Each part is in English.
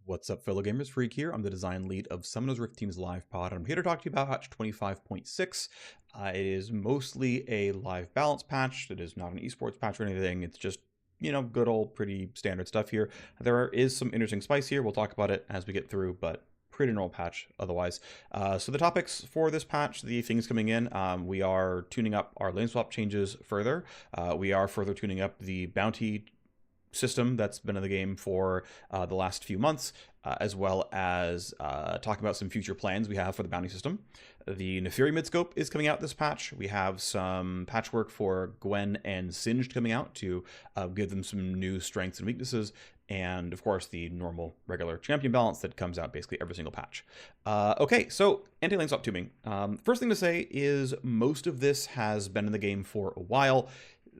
What's up, fellow gamers? Phreak here. I'm the design lead of Summoner's Rift Team's live pod. I'm here to talk to you about patch 25.6. It is mostly a live balance patch. It is not an esports patch or anything. It's just, good old pretty standard stuff here. There is some interesting spice here. We'll talk about it as we get through, but pretty normal patch otherwise. So the topics for this patch, the things coming in, we are tuning up our lane swap changes further. We are further tuning up the bounty system that's been in the game for the last few months, as well as talking about some future plans we have for the bounty system. The Naafiri midscope is coming out this patch. We have some patchwork for Gwen and Singed coming out to give them some new strengths and weaknesses, and of course the normal regular champion balance that comes out basically every single patch. Okay, so anti-lane swap tubing. First thing to say is most of this has been in the game for a while.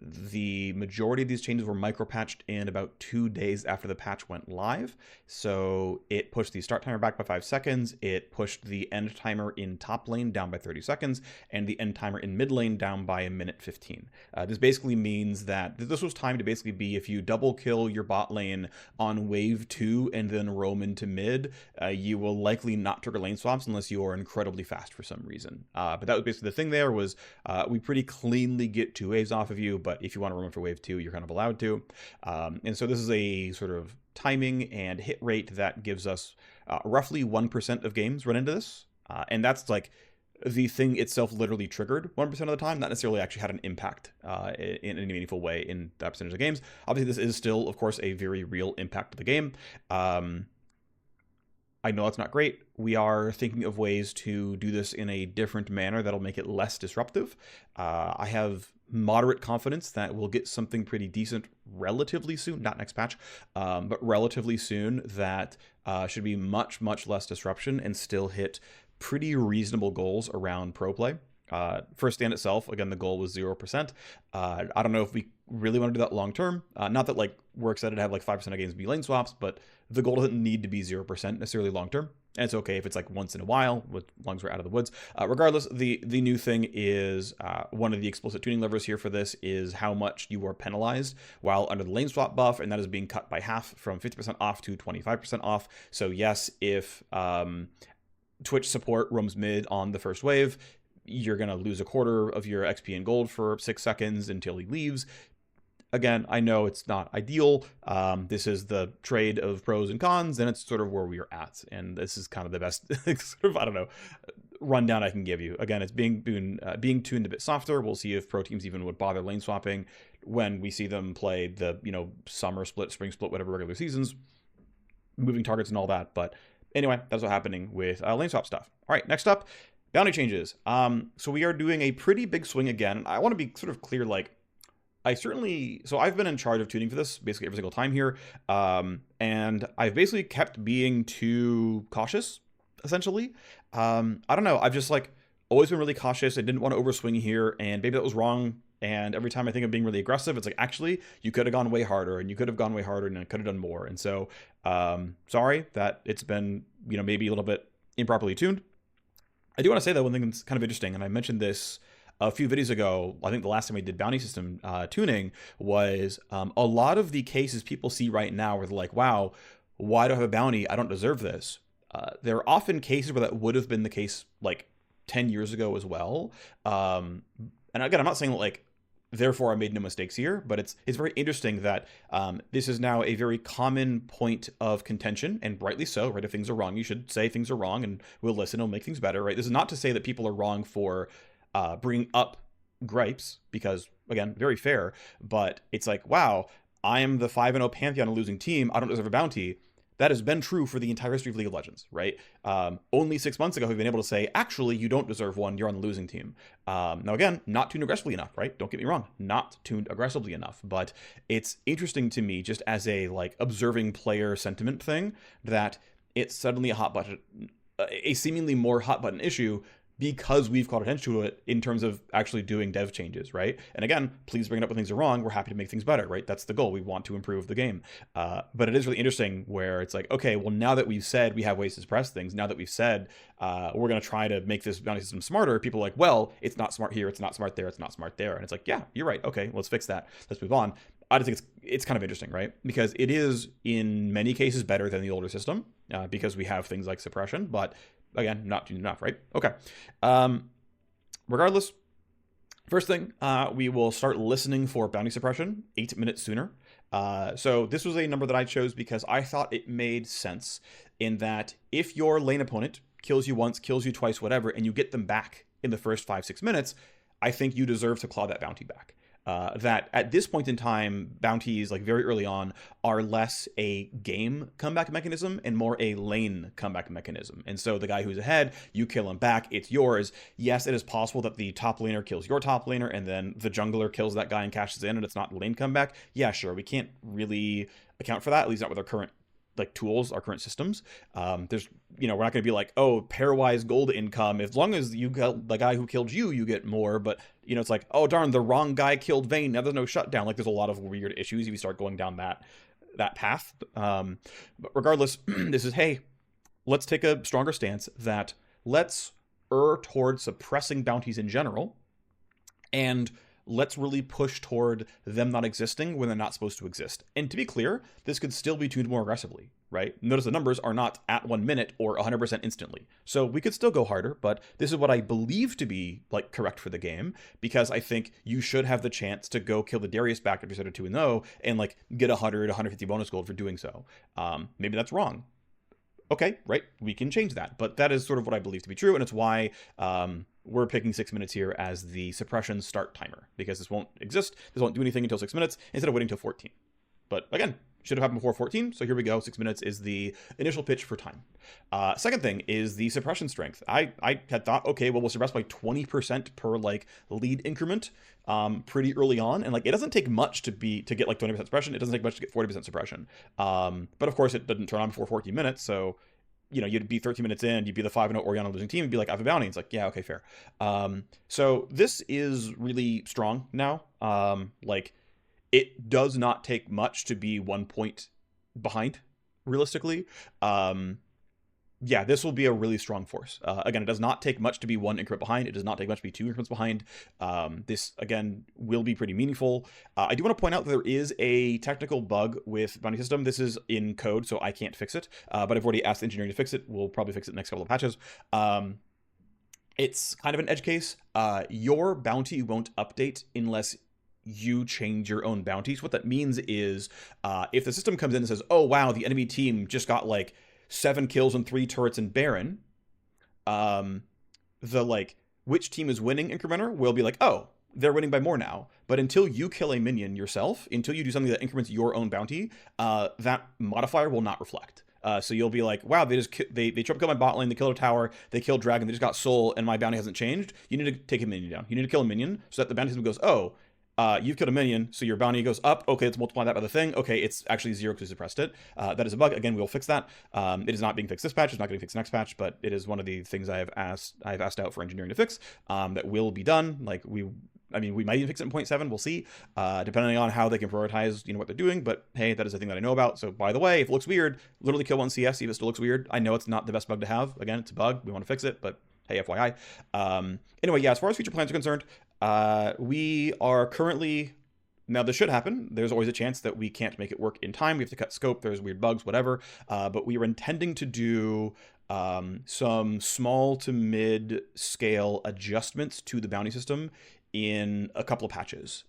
The majority of these changes were micro-patched in about 2 days after the patch went live. So it pushed the start timer back by 5 seconds, it pushed the end timer in top lane down by 30 seconds, and the end timer in mid lane down by 1:15. This basically means that this was timed to basically be if you double kill your bot lane on wave 2 and then roam into mid, you will likely not trigger lane swaps unless you are incredibly fast for some reason. But that was basically the thing there was we pretty cleanly get 2 waves off of you, but if you want to roam for wave 2, you're kind of allowed to. And so this is a sort of timing and hit rate that gives us roughly 1% of games run into this. And that's like the thing itself literally triggered 1% of the time, not necessarily actually had an impact in any meaningful way in that percentage of games. Obviously, this is still, of course, a very real impact to the game. I know that's not great. We are thinking of ways to do this in a different manner that'll make it less disruptive. I have moderate confidence that we'll get something pretty decent relatively soon, not next patch, but relatively soon that should be much, much less disruption and still hit pretty reasonable goals around pro play. First stand itself, again, the goal was 0%. I don't know if we really want to do that long term. Not that like we're excited to have like 5% of games be lane swaps, but the goal doesn't need to be 0% necessarily long term. And it's okay if it's like once in a while, as long as we're out of the woods. Regardless, the new thing is one of the explicit tuning levers here for this is how much you are penalized while under the lane swap buff, and that is being cut by half from 50% off to 25% off. So yes, if Twitch support roams mid on the first wave, you're going to lose a quarter of your XP and gold for 6 seconds until he leaves. Again, I know it's not ideal. This is the trade of pros and cons, and it's sort of where we are at. And this is kind of the best sort of, I don't know, rundown I can give you. Again, it's being tuned a bit softer. We'll see if pro teams even would bother lane swapping when we see them play the, summer split, spring split, whatever regular seasons, moving targets and all that. But anyway, that's what's happening with lane swap stuff. All right, next up, bounty changes. So we are doing a pretty big swing again. I want to be sort of clear, like, so I've been in charge of tuning for this basically every single time here, and I've basically kept being too cautious, essentially. I don't know, I've just like always been really cautious. I didn't want to overswing here, and maybe that was wrong. And every time I think of being really aggressive, it's like, actually, you could have gone way harder, and you could have gone way harder, and I could have done more. And so, sorry that it's been, maybe a little bit improperly tuned. I do want to say that one thing that's kind of interesting, and I mentioned this a few videos ago. I think the last time we did bounty system tuning was a lot of the cases people see right now where they're like, wow, why do I have a bounty? I don't deserve this. There are often cases where that would have been the case like 10 years ago as well. And again, I'm not saying that like, therefore I made no mistakes here, but it's very interesting that this is now a very common point of contention, and rightly so, right? If things are wrong, you should say things are wrong, and we'll listen, we'll make things better, right? This is not to say that people are wrong for bringing up gripes, because again, very fair, but it's like, wow, I am the 5-0 Pantheon, a losing team, I don't deserve a bounty. That has been true for the entire history of League of Legends, right? Only 6 months ago, we've been able to say, actually, you don't deserve one, you're on the losing team. Now again, not tuned aggressively enough, right? Don't get me wrong, not tuned aggressively enough, but it's interesting to me, just as a like observing player sentiment thing, that it's suddenly a seemingly more hot button issue, because we've called attention to it in terms of actually doing dev changes, right? And again, please bring it up when things are wrong. We're happy to make things better, right? That's the goal. We want to improve the game. But it is really interesting where it's like, okay, well, now that we've said we have ways to suppress things, now that we've said we're going to try to make this bounty system smarter, people are like, well, it's not smart here, it's not smart there, it's not smart there. And it's like, yeah, you're right. Okay, let's fix that. Let's move on. I just think it's kind of interesting, right? Because it is in many cases better than the older system because we have things like suppression, but again, not enough, right? Okay. Regardless, first thing, we will start listening for bounty suppression 8 minutes sooner. So this was a number that I chose because I thought it made sense in that if your lane opponent kills you once, kills you twice, whatever, and you get them back in the first 5-6 minutes, I think you deserve to claw that bounty back. That at this point in time, bounties, like very early on, are less a game comeback mechanism and more a lane comeback mechanism. And so the guy who's ahead, you kill him back, it's yours. Yes, it is possible that the top laner kills your top laner and then the jungler kills that guy and cashes in and it's not lane comeback. Yeah, sure, we can't really account for that, at least not with our current tools, our current systems. There's, we're not going to be like, oh, pairwise gold income. As long as you got the guy who killed you, you get more. But, it's like, oh, darn, the wrong guy killed Vayne. Now there's no shutdown. Like, there's a lot of weird issues if you start going down that path. But regardless, this is, hey, let's take a stronger stance that let's err towards suppressing bounties in general. And let's really push toward them not existing when they're not supposed to exist. And to be clear, this could still be tuned more aggressively, right? Notice the numbers are not at 1 minute or 100% instantly. So we could still go harder, but this is what I believe to be correct for the game, because I think you should have the chance to go kill the Darius back if you're set to 2-0 and get 100, 150 bonus gold for doing so. Maybe that's wrong. Okay, right, we can change that. But that is sort of what I believe to be true, and it's why we're picking 6 minutes here as the suppression start timer, because this won't exist, this won't do anything until 6 minutes, instead of waiting until 14. But again, should have happened before 14, so here we go, 6 minutes is the initial pitch for time. Second thing is the suppression strength. I had thought, okay, well, we'll suppress by 20% per lead increment pretty early on, and it doesn't take much to get 20% suppression, it doesn't take much to get 40% suppression. But of course it didn't turn on before 14 minutes, so you'd be 13 minutes in, you'd be the 5-0 Orianna losing team, you'd be like, I have a bounty. It's like, yeah, okay, fair. So this is really strong now. It does not take much to be 1 point behind, realistically. Yeah, this will be a really strong force. Again, it does not take much to be 1 increment behind. It does not take much to be 2 increments behind. This, again, will be pretty meaningful. I do want to point out that there is a technical bug with bounty system. This is in code, so I can't fix it. But I've already asked engineering to fix it. We'll probably fix it in the next couple of patches. It's kind of an edge case. Your bounty won't update unless you change your own bounties. What that means is if the system comes in and says, oh, wow, the enemy team just got 7 kills and 3 turrets in Baron, which team is winning incrementer will be oh, they're winning by more now. But until you kill a minion yourself, until you do something that increments your own bounty, that modifier will not reflect. So you'll be like, wow, they triple killed my bot lane, they killed a tower, they killed dragon, they just got soul, and my bounty hasn't changed. You need to take a minion down. You need to kill a minion so that the bounty system goes, oh, you've killed a minion, so your bounty goes up. Okay, let's multiply that by the thing. Okay, it's actually 0 because you suppressed it. That is a bug. Again, we will fix that. It is not being fixed this patch. It's not getting fixed next patch, but it is one of the things I have asked out for engineering to fix. That will be done. We might even fix it in 0.7. We'll see, depending on how they can prioritize, what they're doing. But hey, that is a thing that I know about. So by the way, if it looks weird, literally kill 1 CS. See if it still looks weird. I know it's not the best bug to have. Again, it's a bug. We want to fix it, but hey, FYI. Anyway, yeah. As far as future plans are concerned, we are currently. Now, this should happen. There's always a chance that we can't make it work in time. We have to cut scope. There's weird bugs, whatever. But we are intending to do some small to mid-scale adjustments to the bounty system in a couple of patches.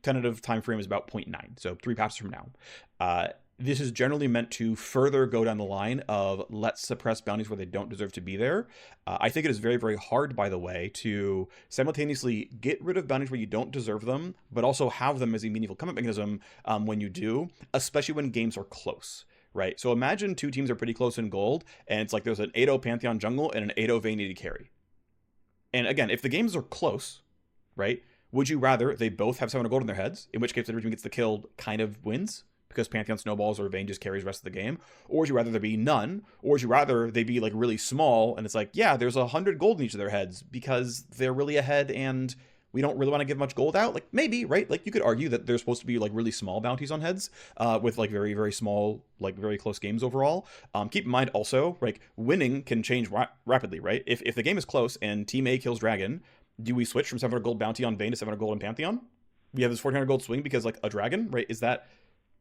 Tentative time frame is about 0.9, so 3 patches from now. This is generally meant to further go down the line of let's suppress bounties where they don't deserve to be there. I think it is very, very hard, by the way, to simultaneously get rid of bounties where you don't deserve them, but also have them as a meaningful comeback mechanism when you do, especially when games are close. Right? So imagine 2 teams are pretty close in gold, and it's there's an 8-0 Pantheon jungle and an 8-0 Vayne AD carry. And again, if the games are close, right, would you rather they both have 7 gold in their heads, in which case the team gets the kill kind of wins, because Pantheon snowballs or Vayne just carries the rest of the game? Or would you rather there be none? Or would you rather they be really small and it's yeah, there's 100 gold in each of their heads because they're really ahead and we don't really want to give much gold out? Maybe, right? You could argue that there's supposed to be really small bounties on heads with very, very small, very close games overall. Keep in mind also, winning can change rapidly, right? If the game is close and Team A kills Dragon, do we switch from 700 gold bounty on Vayne to 700 gold in Pantheon? we have this 1400 gold swing because like a dragon, right? Is that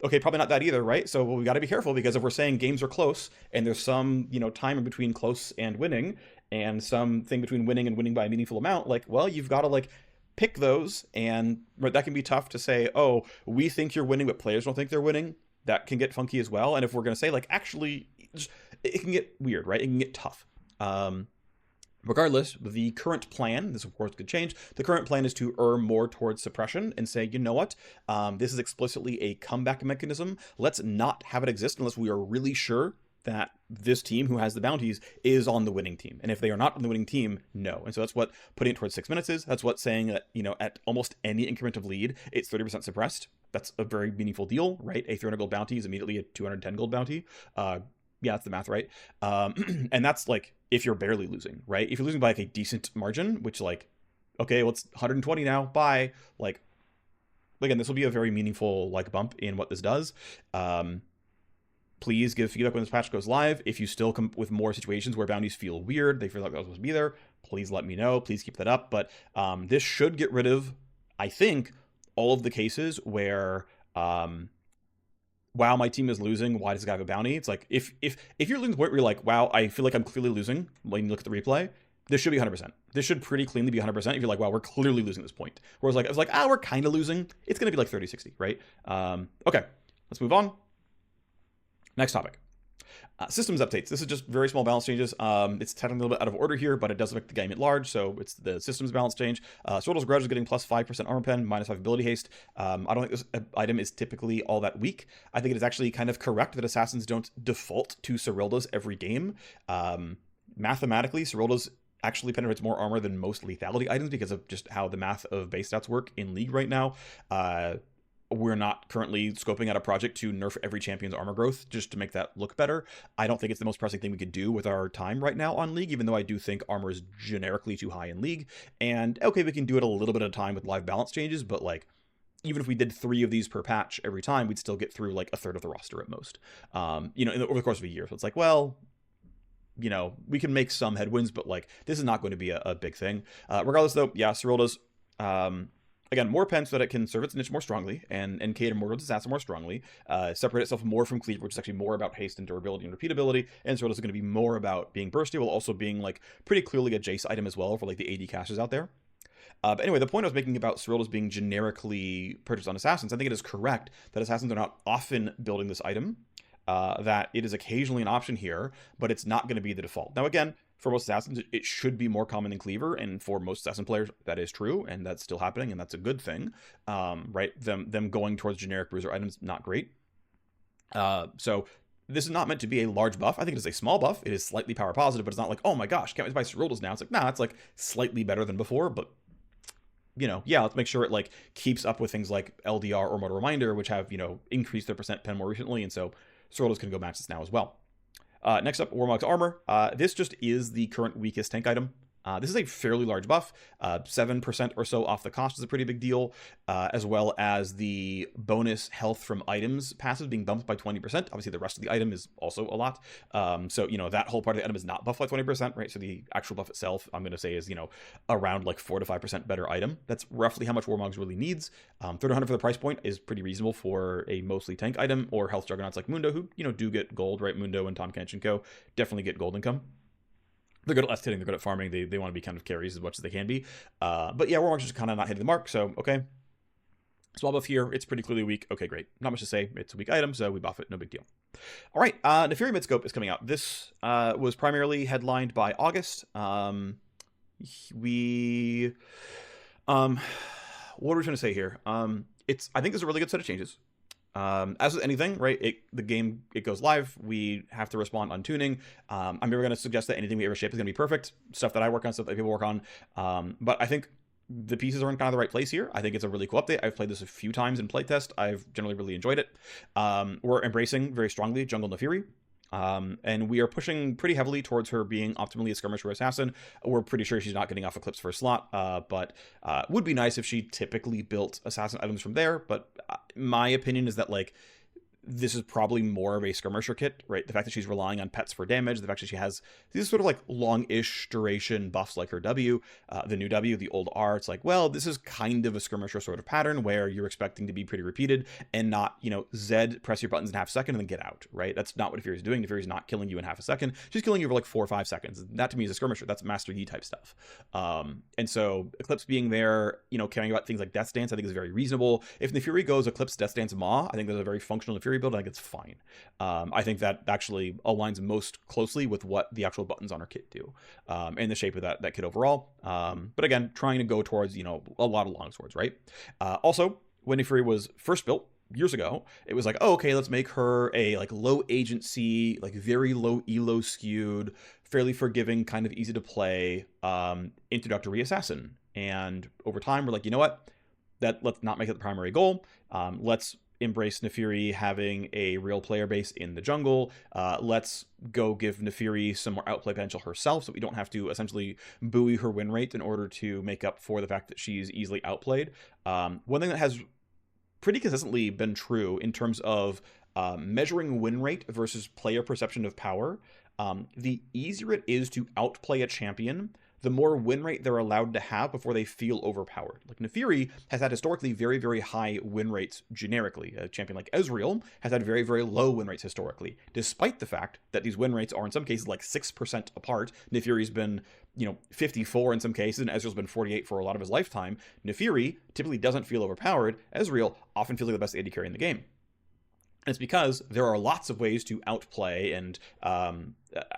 okay? Probably not that either, right? So we got to be careful, because if we're saying games are close and there's some, time in between close and winning, and something between winning and winning by a meaningful amount, like, well, you've got to like pick those, and that can be tough to say, oh, we think you're winning but players don't think they're winning. That can get funky as well. And if we're going to say like, actually, it can get weird, right? It can get tough. Regardless, the current plan, this of course could change, the current plan is to err more towards suppression and say, you know what, this is explicitly a comeback mechanism. Let's not have it exist unless we are really sure that this team who has the bounties is on the winning team. And if they are not on the winning team, no. And so that's what putting it towards 6 minutes is. That's what saying that, at almost any increment of lead, it's 30% suppressed. That's a very meaningful deal, right? A 300 gold bounty is immediately a 210 gold bounty. Yeah, that's the math, right? And that's like if you're barely losing, right? If you're losing by like a decent margin, which like, okay, well, it's 120 now, bye. Like, again, this will be a very meaningful like bump in what this does. Please give feedback when this patch goes live. If you still come with more situations where bounties feel weird, they feel like they're supposed to be there, please let me know. Please keep that up. But this should get rid of, I think, all of the cases where wow, my team is losing, why does this guy have a bounty? It's like, if you're losing to the point where you're like, wow, I feel like I'm clearly losing, when you look at the replay, this should be 100%. This should pretty cleanly be 100% if you're like, wow, we're clearly losing this point. Whereas like, I was like, we're kind of losing. It's going to be like 30-60, right? Okay, let's move on. Next topic. Systems updates. This is just very small balance changes. It's technically a little bit out of order here, but it does affect the game at large, so it's the systems balance change. Sorrel's Grudge is getting plus 5% armor pen, minus 5 ability haste. I don't think this item is typically all that weak. I think it is actually kind of correct that assassins don't default to Serylda's every game. Mathematically, Serylda's actually penetrates more armor than most lethality items because of just how the math of base stats work in League right now. We're not currently scoping out a project to nerf every champion's armor growth just to make that look better. I don't think it's the most pressing thing we could do with our time right now on League, even though I do think armor is generically too high in League. And okay, we can do it a little bit at a time with live balance changes, but like, even if we did 3 of these per patch every time, we'd still get through like a third of the roster at most, over the course of a year. So it's like, well, we can make some headwinds, but like, this is not going to be a big thing. Regardless though, yeah, Serylda's, again, more pen so that it can serve its niche more strongly and cater more towards assassin more strongly, separate itself more from Cleaver, which is actually more about haste and durability and repeatability, and so it is going to be more about being bursty while also being like pretty clearly a Jace item as well for like the AD casters out there. But anyway, the point I was making about Serylda's being generically purchased on assassins, I think it is correct that assassins are not often building this item, that it is occasionally an option here, but it's not going to be the default. Now again, for most assassins, it should be more common than Cleaver, and for most assassin players, that is true, and that's still happening, and that's a good thing, right? Them going towards generic bruiser items, not great. So this is not meant to be a large buff. I think it is a small buff. It is slightly power positive, but it's not like, oh my gosh, can't wait to buy Serylda's now. It's like, nah, it's like slightly better than before, but yeah, let's make sure it like keeps up with things like LDR or Motor Reminder, which have, increased their percent pen more recently, and so Serylda's can go match this now as well. Next up, Warmog's Armor. This just is the current weakest tank item. This is a fairly large buff. 7% or so off the cost is a pretty big deal, as well as the bonus health from items passive being bumped by 20%. Obviously, the rest of the item is also a lot. So, that whole part of the item is not buffed by 20%, right? So the actual buff itself, I'm going to say, is, around like 4 to 5% better item. That's roughly how much Warmogs really needs. 300 for the price point is pretty reasonable for a mostly tank item, or health juggernauts like Mundo, who, do get gold, right? Mundo and Tom Kench and Co. definitely get gold income. They're good at left hitting, they're good at farming, they want to be kind of carries as much as they can be. But yeah, Warmogs just kind of not hitting the mark, so okay. Small buff here, it's pretty clearly weak. Okay, great. Not much to say, it's a weak item, so we buff it, no big deal. All right, Naafiri Midscope is coming out. This was primarily headlined by August. What are we trying to say here? I think there's a really good set of changes. As with anything, right, the game goes live, we have to respond on tuning. I'm never going to suggest that anything we ever ship is going to be perfect. Stuff that I work on, stuff that people work on, but I think the pieces are in kind of the right place here. I think it's a really cool update. I've played this a few times in playtest. I've generally really enjoyed it. We're embracing very strongly Jungle Naafiri. And we are pushing pretty heavily towards her being optimally a skirmisher assassin. We're pretty sure she's not getting off Eclipse for a slot, but would be nice if she typically built assassin items from there. But my opinion is that, like, this is probably more of a skirmisher kit, right? The fact that she's relying on pets for damage, the fact that she has these sort of like long-ish duration buffs like her W, the new W, the old R. It's like, well, this is kind of a skirmisher sort of pattern where you're expecting to be pretty repeated and not, Z, press your buttons in half a second and then get out, right? That's not what Naafiri's doing. Naafiri's not killing you in half a second. She's killing you for like 4 or 5 seconds. That to me is a skirmisher. That's Master Yi type stuff. And so Eclipse being there, caring about things like Death Stance, I think is very reasonable. If Naafiri goes Eclipse, Death Stance, Ma, I think that's a very functional Naafiri build. I think it's fine. I think that actually aligns most closely with what the actual buttons on her kit do, and the shape of that kit overall. But again, trying to go towards, a lot of longswords, right? Also, when Naafiri was first built years ago, it was like, oh, okay, let's make her a like low agency, like very low elo skewed, fairly forgiving, kind of easy to play introductory assassin. And over time, we're like, you know what? Let's not make it the primary goal. Let's embrace Naafiri having a real player base in the jungle. Let's go give Naafiri some more outplay potential herself, so we don't have to essentially buoy her win rate in order to make up for the fact that she's easily outplayed. One thing that has pretty consistently been true in terms of measuring win rate versus player perception of power, the easier it is to outplay a champion, the more win rate they're allowed to have before they feel overpowered. Like Naafiri has had historically very, very high win rates generically. A champion like Ezreal has had very, very low win rates historically, despite the fact that these win rates are in some cases like 6% apart. Naafiri's been 54 in some cases, and Ezreal's been 48 for a lot of his lifetime. Naafiri typically doesn't feel overpowered. Ezreal often feels like the best AD carry in the game. And it's because there are lots of ways to outplay and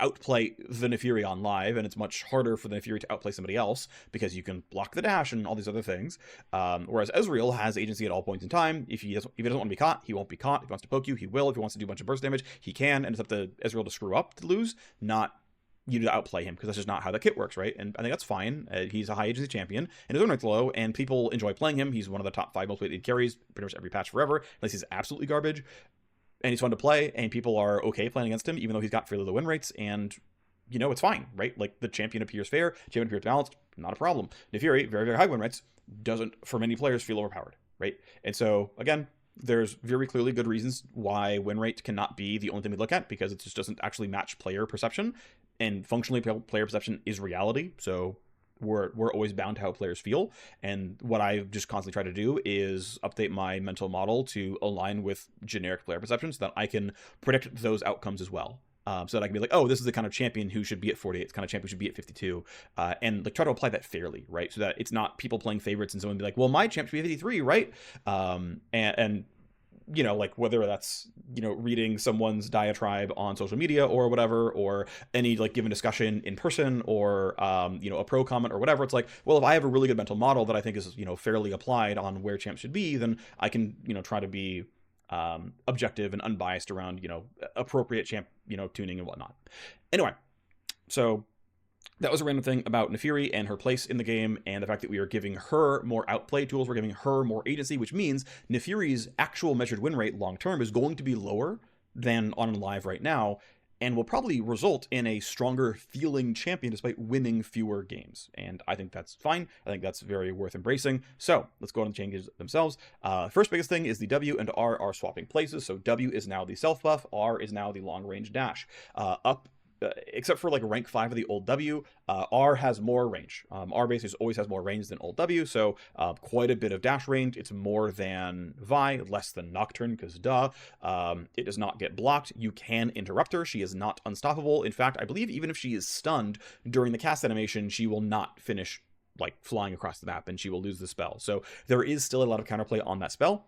outplay the Naafiri on live, and it's much harder for the Naafiri to outplay somebody else because you can block the dash and all these other things. Whereas Ezreal has agency at all points in time. If he doesn't want to be caught, he won't be caught. If he wants to poke you, he will. If he wants to do a bunch of burst damage, he can. And it's up to Ezreal to screw up to lose, not you to outplay him, because that's just not how the kit works, right? And I think that's fine. He's a high agency champion, and his own rate's low, and people enjoy playing him. He's one of the top 5 most played carries pretty much every patch forever, unless he's absolutely garbage. And he's fun to play, and people are okay playing against him, even though he's got fairly low win rates, and, it's fine, right? Like, the champion appears fair, champion appears balanced, not a problem. Naafiri, very, very high win rates, doesn't, for many players, feel overpowered, right? And so, again, there's very clearly good reasons why win rate cannot be the only thing we look at, because it just doesn't actually match player perception, and functionally, player perception is reality, so we're always bound to how players feel. And what I just constantly try to do is update my mental model to align with generic player perceptions so that I can predict those outcomes as well. So that I can be like, oh, this is the kind of champion who should be at 48. It's the kind of champion who should be at 52. And like try to apply that fairly, right? So that it's not people playing favorites and someone be like, well, my champ should be 53, right? And like whether that's, reading someone's diatribe on social media or whatever, or any like given discussion in person, or, a pro comment or whatever. It's like, well, if I have a really good mental model that I think is, fairly applied on where champs should be, then I can, try to be objective and unbiased around, appropriate champ, tuning and whatnot. Anyway, so that was a random thing about Naafiri and her place in the game, and the fact that we are giving her more outplay tools, we're giving her more agency, which means Naafiri's actual measured win rate long term is going to be lower than on live right now, and will probably result in a stronger feeling champion despite winning fewer games. And I think that's fine. I think that's very worth embracing. So let's go on the changes themselves. First biggest thing is the W and R are swapping places. So W is now the self buff, R is now the long range dash. Except for like rank 5 of the old W, R has more range. R base always has more range than old W, so quite a bit of dash range. It's more than Vi, less than Nocturne, because duh. It does not get blocked. You can interrupt her. She is not unstoppable. In fact, I believe even if she is stunned during the cast animation, she will not finish like flying across the map, and she will lose the spell. So there is still a lot of counterplay on that spell.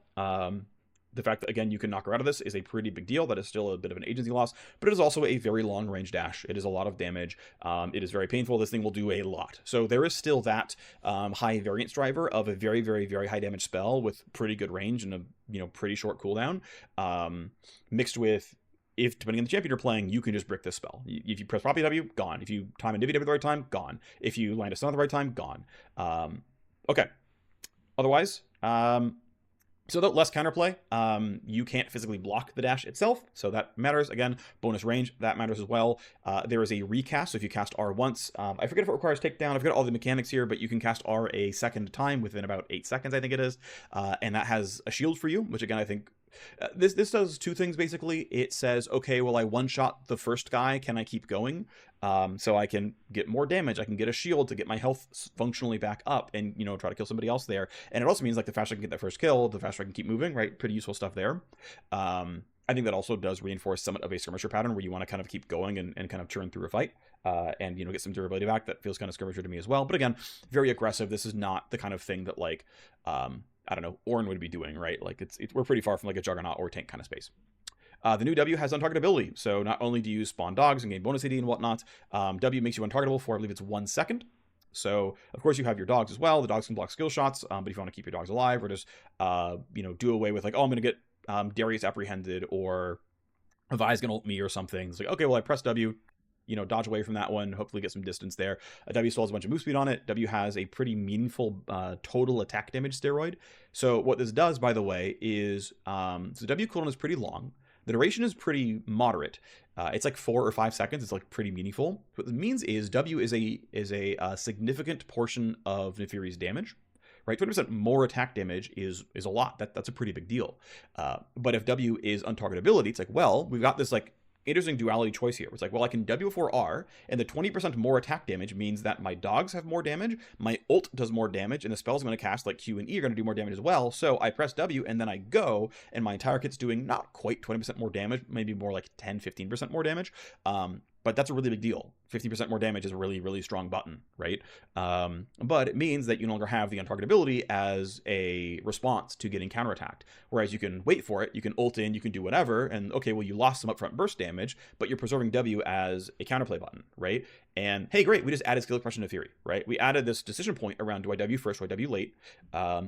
The fact that, again, you can knock her out of this is a pretty big deal. That is still a bit of an agency loss, but it is also a very long-range dash. It is a lot of damage. It is very painful. This thing will do a lot. So there is still that high variance driver of a very, very, very high damage spell with pretty good range and a pretty short cooldown, mixed with, if depending on the champion you're playing, you can just brick this spell. If you press Poppy W, gone. If you time and divvy at the right time, gone. If you land a stun at the right time, gone. Okay. Otherwise, so less counterplay. You can't physically block the dash itself, so that matters. Again, bonus range, that matters as well. There is a recast, so if you cast R once, I forget if it requires takedown, I forget all the mechanics here, but you can cast R a second time within about 8 seconds, I think it is, and that has a shield for you, which again, I think This does two things basically. It says, okay, well, I one shot the first guy. Can I keep going? So I can get more damage. I can get a shield to get my health functionally back up, and try to kill somebody else there. And it also means like the faster I can get that first kill, the faster I can keep moving. Right, pretty useful stuff there. I think that also does reinforce somewhat of a skirmisher pattern where you want to kind of keep going and kind of churn through a fight, and get some durability back. That feels kind of skirmisher to me as well. But again, very aggressive. This is not the kind of thing that like I don't know, Ornn would be doing, right? Like we're pretty far from like a Juggernaut or tank kind of space. The new W has untargetability. So not only do you spawn dogs and gain bonus AD and whatnot, W makes you untargetable for, I believe it's 1 second. So of course you have your dogs as well. The dogs can block skill shots, but if you want to keep your dogs alive or just do away with like, oh, I'm going to get Darius apprehended or Vi's going to ult me or something. It's like, okay, well I press W, dodge away from that one, hopefully get some distance there. W still has a bunch of move speed on it. W has a pretty meaningful total attack damage steroid. So what this does, by the way, is so W cooldown is pretty long. The duration is pretty moderate. It's like 4 or 5 seconds. It's like pretty meaningful. What this means is W is a significant portion of Naafiri's damage. Right, 20% more attack damage is a lot. That's a pretty big deal. But if W is untargetability, it's like, well, we've got this like interesting duality choice here. It's like, well, I can W before R, and the 20% more attack damage means that my dogs have more damage, my ult does more damage, and the spells I'm going to cast, like Q and E, are going to do more damage as well. So I press W, and then I go, and my entire kit's doing not quite 20% more damage, maybe more like 10, 15% more damage. But that's a really big deal. 50% more damage is a really, really strong button, right? But it means that you no longer have the untargetability as a response to getting counterattacked. Whereas you can wait for it, you can ult in, you can do whatever, and okay, well, you lost some upfront burst damage, but you're preserving W as a counterplay button, right? And hey, great, we just added skill expression to Naafiri, right? We added this decision point around, do I W first, do I W late?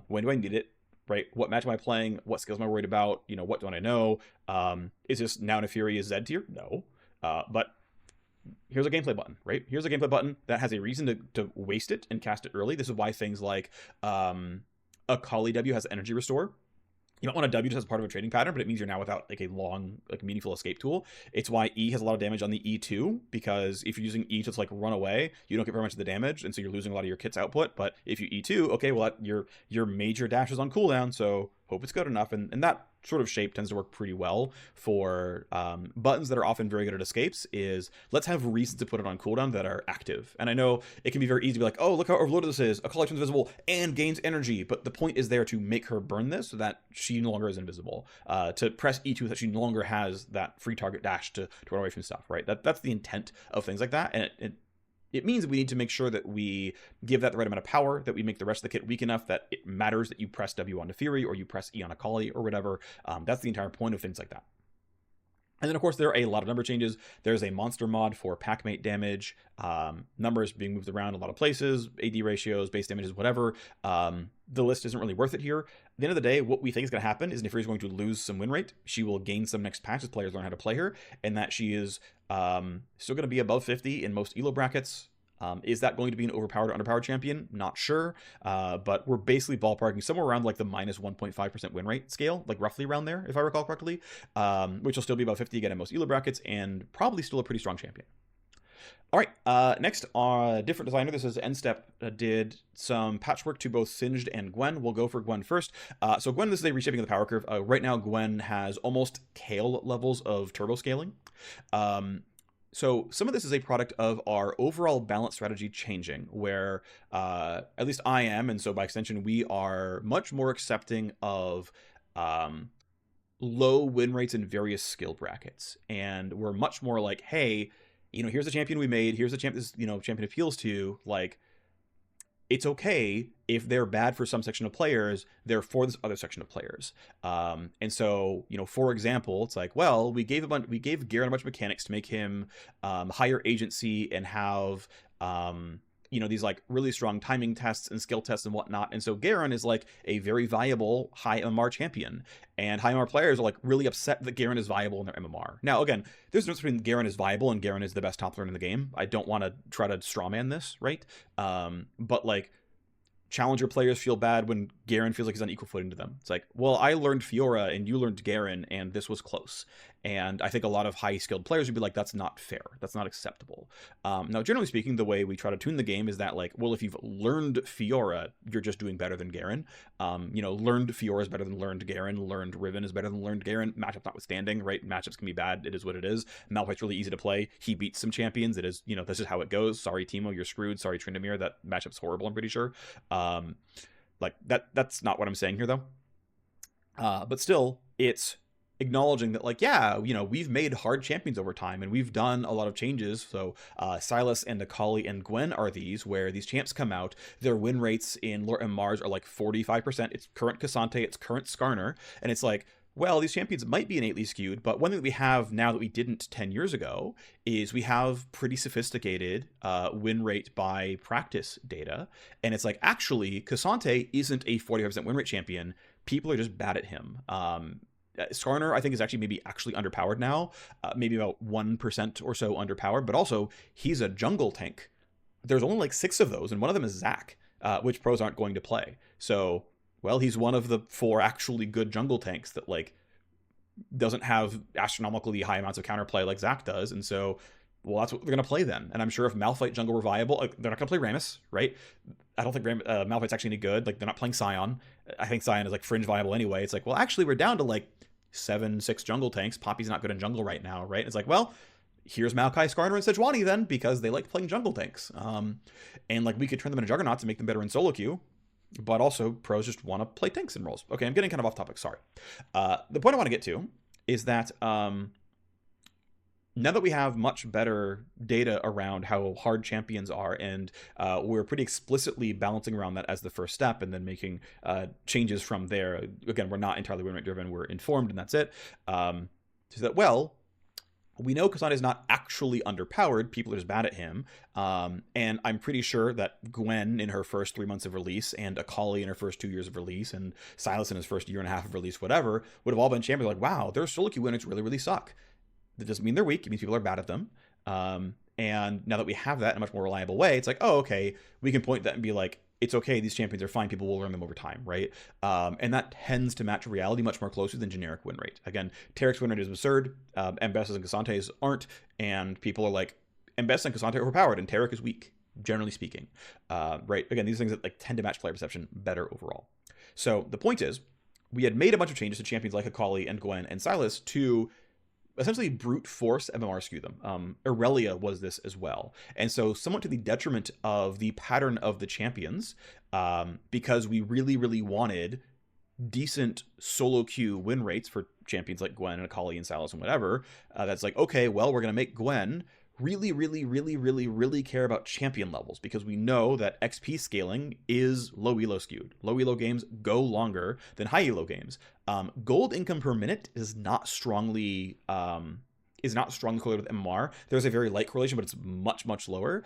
When do I need it? Right? What match am I playing? What skills am I worried about? What don't I know? Is this now Naafiri is Z tier? No. But here's a gameplay button, right? Here's a gameplay button that has a reason to waste it and cast it early. This is why things like a Kali W has energy restore. You might want a W just as part of a trading pattern, but it means you're now without like a long, like meaningful escape tool. It's why E has a lot of damage on the E2, because if you're using E to like run away, you don't get very much of the damage, and so you're losing a lot of your kit's output. But if you E2, okay, well your major dash is on cooldown, so hope it's good enough, and that sort of shape tends to work pretty well for buttons that are often very good at escapes. Is let's have reasons to put it on cooldown that are active. And I know it can be very easy to be like, oh, look how overloaded this is. A Kali turns invisible and gains energy, but the point is there to make her burn this so that she no longer is invisible. To press E2 so that she no longer has that free target dash to run away from stuff, right? That's the intent of things like that, and it means we need to make sure that we give that the right amount of power, that we make the rest of the kit weak enough that it matters that you press W on Naafiri or you press E on a Kali or whatever. That's the entire point of things like that. And then, of course, there are a lot of number changes. There's a monster mod for packmate damage, numbers being moved around a lot of places, AD ratios, base damages, whatever. The list isn't really worth it here. At the end of the day, what we think is going to happen is Naafiri is going to lose some win rate. She will gain some next patch as players learn how to play her, and that she is still going to be above 50 in most elo brackets. Is that going to be an overpowered or underpowered champion? Not sure, but we're basically ballparking somewhere around like the minus 1.5% win rate scale, like roughly around there, if I recall correctly, which will still be about 50 again in most elo brackets, and probably still a pretty strong champion. All right, next, different designer. This is Nstep did some patchwork to both Singed and Gwen. We'll go for Gwen first. So Gwen, this is a reshaping of the power curve. Right now, Gwen has almost Kale levels of turbo scaling. So some of this is a product of our overall balance strategy changing, where at least I am, and so by extension, we are much more accepting of low win rates in various skill brackets. And we're much more like, hey, here's a champion we made, here's a champion this, champion appeals to, like, it's okay if they're bad for some section of players, they're for this other section of players. And so, for example, it's like, well, we gave Garen a bunch of mechanics to make him higher agency and have these like really strong timing tests and skill tests and whatnot. And so Garen is like a very viable high MMR champion, and high MMR players are like really upset that Garen is viable in their MMR. Now, again, there's a difference between Garen is viable and Garen is the best top laner in the game. I don't want to try to strawman this, right? But like, challenger players feel bad when Garen feels like he's on equal footing to them. It's like, well, I learned Fiora and you learned Garen, and this was close. And I think a lot of high-skilled players would be like, that's not fair. That's not acceptable. Now, generally speaking, the way we try to tune the game is that, like, well, if you've learned Fiora, you're just doing better than Garen. Learned Fiora is better than learned Garen. Learned Riven is better than learned Garen. Matchups notwithstanding, right? Matchups can be bad. It is what it is. Malphite's really easy to play. He beats some champions. It is, this is how it goes. Sorry, Teemo, you're screwed. Sorry, Tryndamere, that matchup's horrible, I'm pretty sure. That's not what I'm saying here, though. But still, it's acknowledging that, like, yeah, we've made hard champions over time, and we've done a lot of changes. So Sylas and Akali and Gwen are these, where these champs come out, their win rates in Lort and Mars are like 45%. It's current Cassante, it's current Skarner, and it's like, well, these champions might be innately skewed, but one thing that we have now that we didn't 10 years ago is we have pretty sophisticated win rate by practice data. And it's like, actually, Cassante isn't a 45% win rate champion. People are just bad at him. Skarner, I think, is actually underpowered now, maybe about 1% or so underpowered, but also he's a jungle tank. There's only like 6 of those, and one of them is Zac, which pros aren't going to play. So, well, he's one of the 4 actually good jungle tanks that, like, doesn't have astronomically high amounts of counterplay like Zac does, and so, well, that's what they're going to play then. And I'm sure if Malphite jungle were viable, they're not going to play Rammus, right? I don't think Malphite's actually any good. Like, they're not playing Sion. I think Sion is, like, fringe viable anyway. It's like, well, actually, we're down to, like, 6 jungle tanks. Poppy's not good in jungle right now, right? It's like, well, here's Maokai, Skarner, and Sejuani then, because they like playing jungle tanks. And, like, we could turn them into juggernauts and make them better in solo queue, but also pros just want to play tanks in roles. Okay, I'm getting kind of off topic, sorry. The point I want to get to is that now that we have much better data around how hard champions are, and we're pretty explicitly balancing around that as the first step, and then making changes from there. Again, we're not entirely win rate driven, we're informed, and that's it. So that, well, we know Cassandra is not actually underpowered. People are just bad at him. And I'm pretty sure that Gwen in her first 3 months of release, and Akali in her first 2 years of release, and Sylas in his first year and a half of release, whatever, would have all been champions like, wow, their solo queue winners really, really suck. That doesn't mean they're weak. It means people are bad at them. And now that we have that in a much more reliable way, it's like, oh, okay, we can point that and be like, it's okay, these champions are fine, people will learn them over time, right? And that tends to match reality much more closely than generic win rate. Again, Tariq's win rate is absurd, Mbes's and Cassante's aren't, and people are like, Mbes and Cassante are overpowered, and Tariq is weak, generally speaking, right? Again, these things that, like, tend to match player perception better overall. So the point is, we had made a bunch of changes to champions like Akali and Gwen and Sylas to essentially brute force MMR skew them. Irelia was this as well. And so somewhat to the detriment of the pattern of the champions, because we really, really wanted decent solo queue win rates for champions like Gwen and Akali and Sylas and whatever, that's like, okay, well, we're going to make Gwen really, really, really, really, really care about champion levels, because we know that XP scaling is low elo skewed. Low elo games go longer than high elo games. Gold income per minute is not strongly correlated with MMR. There's a very light correlation, but it's much, much lower.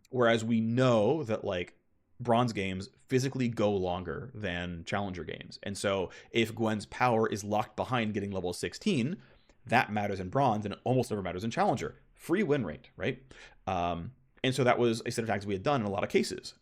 Whereas we know that, like, bronze games physically go longer than challenger games. And so if Gwen's power is locked behind getting level 16, that matters in bronze, and it almost never matters in challenger. Free win rate, right? And so that was a set of tactics we had done in a lot of cases.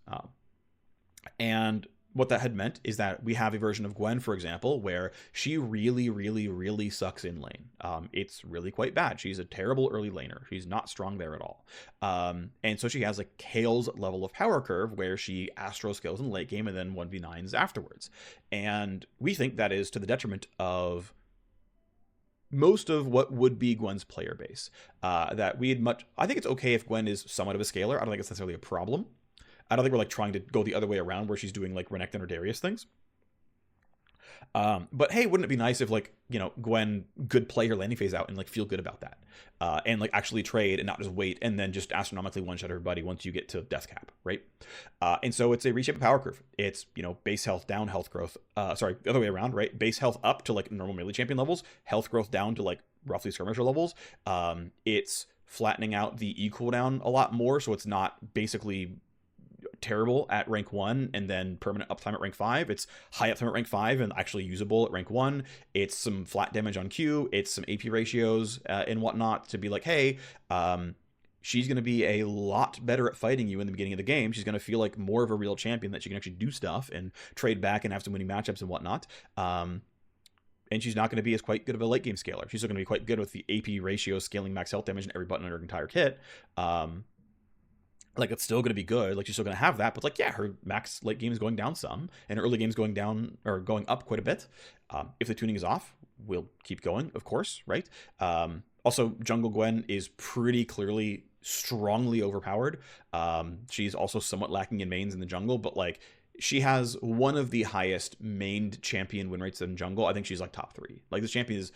And what that had meant is that we have a version of Gwen, for example, where she really, really, really sucks in lane. It's really quite bad. She's a terrible early laner. She's not strong there at all. And so she has, like, Kale's level of power curve, where she astro scales in late game and then 1v9s afterwards. And we think that is to the detriment of most of what would be Gwen's player base. I think it's okay if Gwen is somewhat of a scaler. I don't think it's necessarily a problem. I don't think we're, like, trying to go the other way around where she's doing, like, Renekton or Darius things. But hey, wouldn't it be nice if, like, Gwen could play her landing phase out and, like, feel good about that, and, like, actually trade and not just wait and then just astronomically one-shot everybody once you get to death cap, right? And so it's a reshape of power curve. It's, base health down, health growth. The other way around, right? Base health up to, like, normal melee champion levels, health growth down to, like, roughly skirmisher levels. It's flattening out the E cooldown a lot more, so it's not basically terrible at rank 1 and then permanent uptime at rank 5. It's high uptime at rank 5 and actually usable at rank 1. It's some flat damage on Q. It's some AP ratios and whatnot to be like, hey, she's going to be a lot better at fighting you in the beginning of the game. She's going to feel like more of a real champion, that she can actually do stuff and trade back and have some winning matchups and whatnot. And she's not going to be as quite good of a late game scaler. She's still going to be quite good with the AP ratio, scaling max health damage, and every button on her entire kit. Like, it's still going to be good. Like, she's still going to have that, but like, yeah, her max late game is going down some, and her early game is going down or going up quite a bit. If the tuning is off, we'll keep going, of course, right? Also, Jungle Gwen is pretty clearly strongly overpowered. She's also somewhat lacking in mains in the jungle, but like, she has one of the highest mained champion win rates in jungle. I think she's like top 3. Like, this champion is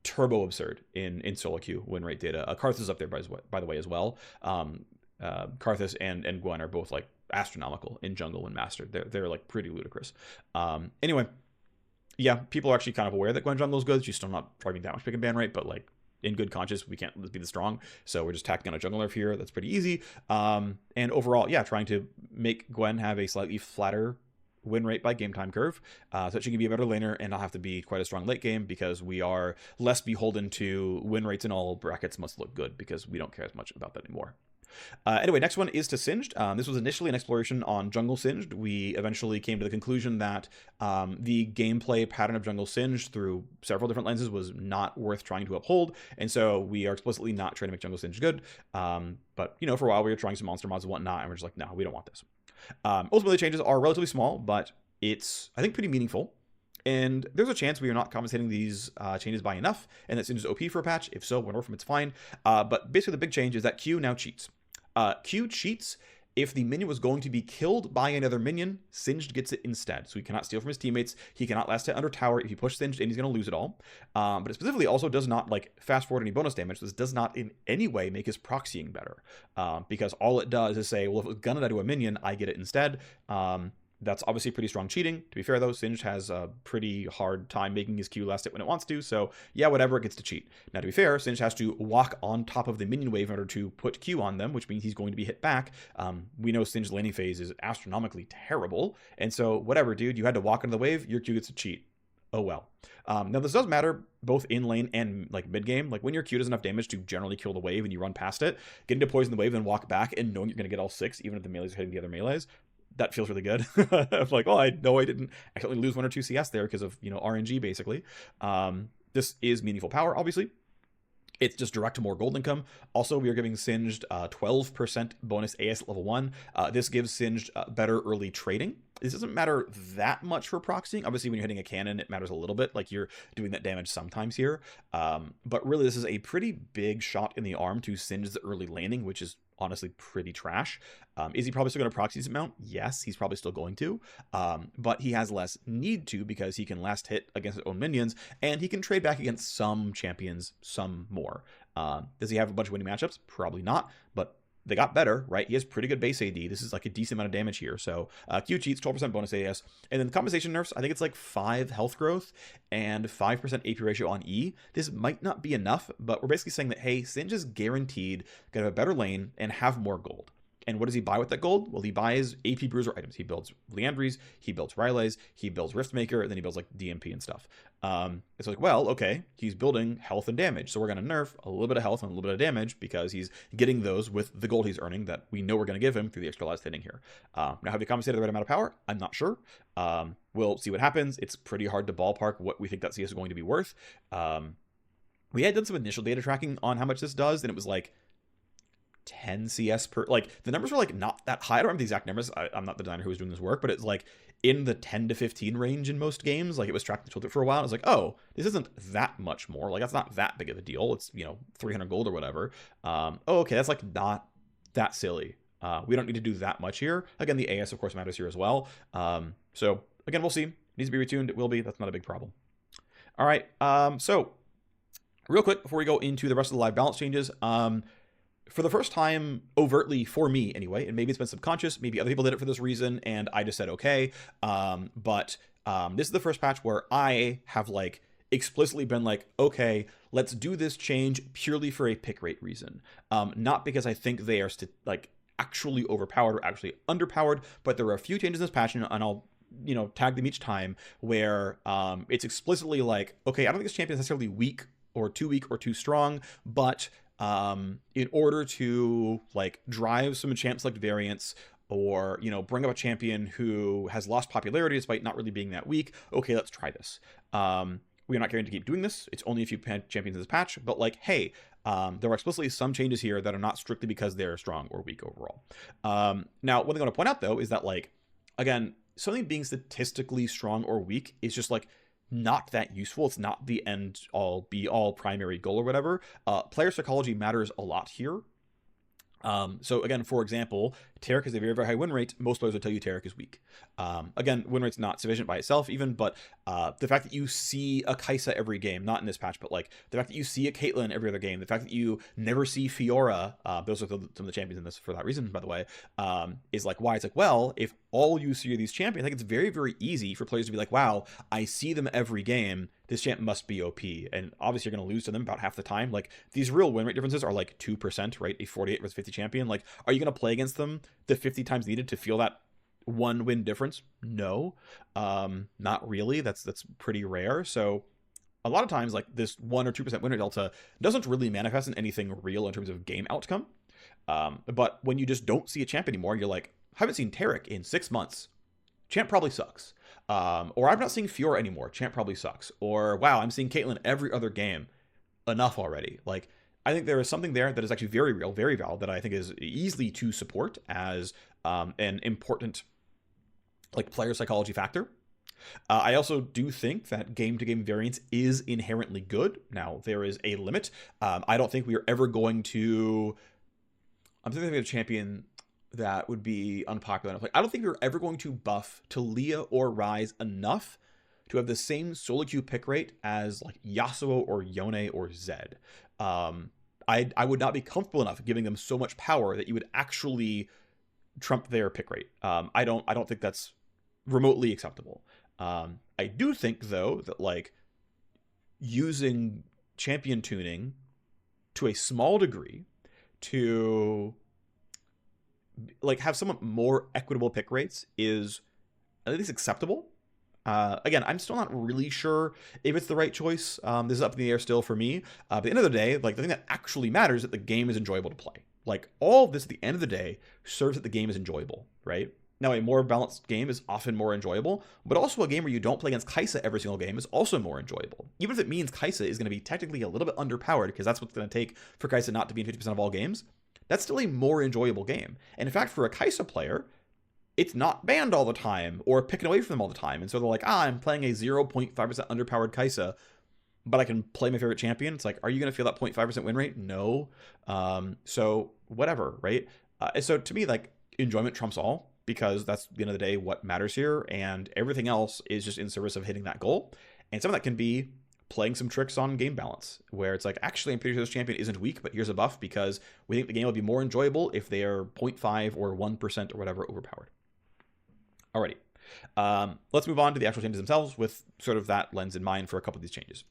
turbo absurd in solo queue win rate data. Karthus is up there by the way as well. Karthus and Gwen are both like astronomical in jungle when mastered. They're like pretty ludicrous. Anyway, yeah, people are actually kind of aware that Gwen jungle is good. She's still not driving that much pick and ban rate, but like, in good conscience, we can't be the strong, so we're just tacking on a jungle nerf here. That's pretty easy. And overall, yeah, trying to make Gwen have a slightly flatter win rate by game time curve, so that she can be a better laner and not have to be quite a strong late game, because we are less beholden to win rates in all brackets must look good, because we don't care as much about that anymore. Anyway, next one is to Singed. This was initially an exploration on Jungle Singed. We eventually came to the conclusion that the gameplay pattern of Jungle Singed through several different lenses was not worth trying to uphold, and so we are explicitly not trying to make Jungle Singed good. But, you know, for a while we were trying some monster mods and whatnot, and we're just like, no, we don't want this. Ultimately, the changes are relatively small, but it's, I think, pretty meaningful. And there's a chance we are not compensating these changes by enough, and that Singed is OP for a patch. If so, when we're from it's fine. But basically the big change is that Q now cheats. Q cheats if the minion was going to be killed by another minion. Singed gets it instead, so he cannot steal from his teammates. He cannot last hit under tower. If you push Singed, and he's going to lose it all. But it specifically also does not like fast forward any bonus damage. This does not in any way make his proxying better, because all it does is say, well, if it was gonna die to a minion, I get it instead. That's obviously pretty strong cheating. To be fair, though, Singed has a pretty hard time making his Q last hit when it wants to, so yeah, whatever, it gets to cheat. Now, to be fair, Singed has to walk on top of the minion wave in order to put Q on them, which means he's going to be hit back. We know Singed's laning phase is astronomically terrible, and so whatever, dude, you had to walk into the wave, your Q gets to cheat. Oh well. Now, this does matter both in lane and like mid game. Like, when your Q does enough damage to generally kill the wave and you run past it, getting to poison the wave and walk back and knowing you're going to get all 6, even if the melees are hitting the other melees, that feels really good. I'm like, oh, I know I didn't actually lose 1 or 2 CS there because of, you know, RNG basically. This is meaningful power, obviously. It's just direct to more gold income. Also, we are giving Singed 12% bonus AS level 1. This gives Singed better early trading. This doesn't matter that much for proxying. Obviously, when you're hitting a cannon, it matters a little bit. Like, you're doing that damage sometimes here. But really, this is a pretty big shot in the arm to Singe's early laning, which is honestly pretty trash. Is he probably still going to proxy his amount? Yes, he's probably still going to. But he has less need to, because he can last hit against his own minions, and he can trade back against some champions, some more. Does he have a bunch of winning matchups? Probably not, but they got better, right? He has pretty good base AD. This is like a decent amount of damage here. So Q cheats, 12% bonus AS. And then the compensation nerfs, I think it's like 5 health growth and 5% AP ratio on E. This might not be enough, but we're basically saying that, hey, Singed is guaranteed going to have a better lane and have more gold. And what does he buy with that gold? Well, he buys AP Bruiser items. He builds Leandries, he builds Ryleys, he builds Riftmaker, and then he builds like DMP and stuff. It's like, well, okay, he's building health and damage. So we're going to nerf a little bit of health and a little bit of damage, because he's getting those with the gold he's earning that we know we're going to give him through the extra last hitting here. Now, have they compensated the right amount of power? I'm not sure. We'll see what happens. It's pretty hard to ballpark what we think that CS is going to be worth. We had done some initial data tracking on how much this does, and it was like 10 CS per, like, the numbers were like not that high. I don't remember the exact numbers. I'm not the designer who was doing this work, but it's like in the 10 to 15 range in most games. Like, it was tracked and tilted for a while. I was like, oh, this isn't that much more. Like, that's not that big of a deal. It's, you know, 300 gold or whatever. Oh, okay, that's like not that silly. We don't need to do that much here. Again, the AS of course matters here as well. So again, we'll see. It needs to be retuned. It will be. That's not a big problem. All right. So real quick before we go into the rest of the live balance changes, for the first time, overtly for me anyway, and maybe it's been subconscious, maybe other people did it for this reason, and I just said okay, but this is the first patch where I have like explicitly been like, okay, let's do this change purely for a pick rate reason, not because I think they are like actually overpowered or actually underpowered, but there are a few changes in this patch, and I'll, you know, tag them each time, where it's explicitly like, okay, I don't think this champion is necessarily weak or too strong, but in order to like drive some champ select variants, or bring up a champion who has lost popularity despite not really being that weak. Okay, let's try this. We're not going to keep doing this. It's only a few champions in this patch, but like, hey, there are explicitly some changes here that are not strictly because they're strong or weak overall. Now, one thing I want to point out though is that, like, again, something being statistically strong or weak is just like not that useful. It's not the end all be all primary goal or whatever. Player psychology matters a lot here. So again, for example, Taric has a very, very high win rate. Most players will tell you Taric is weak. Again, win rate's not sufficient by itself even, but the fact that you see a Kai'Sa every game, not in this patch, but like the fact that you see a Caitlyn every other game, the fact that you never see Fiora, those are some of the champions in this for that reason, by the way, is like why it's like, well, if all you see are these champions, I think it's very, very easy for players to be like, wow, I see them every game. This champ must be OP. And obviously you're going to lose to them about half the time. Like, these real win rate differences are like 2%, right? A 48 versus 50 champion. Like, are you going to play against them the 50 times needed to feel that one win difference? No, not really. That's pretty rare. So a lot of times, like, this 1 or 2% win rate delta doesn't really manifest in anything real in terms of game outcome. But when you just don't see a champ anymore, you're like, I haven't seen Taric in 6 months. Champ probably sucks. Or I'm not seeing Fiora anymore. Champ probably sucks. Or, wow, I'm seeing Caitlyn every other game. Enough already. Like, I think there is something there that is actually very real, very valid, that I think is easily to support as an important, like, player psychology factor. I also do think that game-to-game variance is inherently good. Now, there is a limit. I don't think we are ever going to... I'm thinking of a champion that would be unpopular enough. Like, I don't think we're ever going to buff Taliyah or Ryze enough to have the same solo queue pick rate as like Yasuo or Yone or Zed. I would not be comfortable enough giving them so much power that you would actually trump their pick rate. I don't think that's remotely acceptable. I do think though that like using champion tuning to a small degree to like have somewhat more equitable pick rates is at least acceptable. Again, I'm still not really sure if it's the right choice. This is up in the air still for me. At the end of the day, like, the thing that actually matters is that the game is enjoyable to play. Like, all of this at the end of the day serves that the game is enjoyable, right? Now, a more balanced game is often more enjoyable, but also a game where you don't play against Kai'Sa every single game is also more enjoyable. Even if it means Kai'Sa is going to be technically a little bit underpowered, because that's what's going to take for Kai'Sa not to be in 50% of all games, that's still a more enjoyable game. And in fact, for a Kai'Sa player, it's not banned all the time or picking away from them all the time. And so they're like, I'm playing a 0.5% underpowered Kai'Sa, but I can play my favorite champion. It's like, are you going to feel that 0.5% win rate? No. So whatever, right? So to me, like, enjoyment trumps all, because that's, at the end of the day, what matters here. And everything else is just in service of hitting that goal. And some of that can be playing some tricks on game balance, where it's like, actually, I'm pretty sure this champion isn't weak, but here's a buff because we think the game will be more enjoyable if they are 0.5 or 1% or whatever overpowered. Alrighty, let's move on to the actual changes themselves with sort of that lens in mind for a couple of these changes.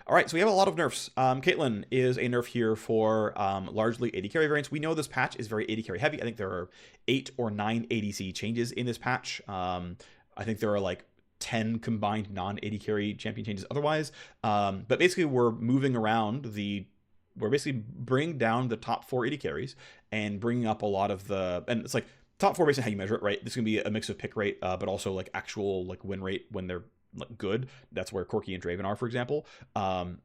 All right, so we have a lot of nerfs. Caitlyn is a nerf here for largely AD carry variants. We know this patch is very AD carry heavy. I think there are 8 or 9 ADC changes in this patch. I think there are like 10 combined non-AD carry champion changes otherwise. But basically, we're moving around we're basically bringing down the top 4 AD carries and bringing up a lot of and it's like, top 4 based on how you measure it, right? This is going to be a mix of pick rate, but also like actual like win rate when they're like good. That's where Corki and Draven are, for example. As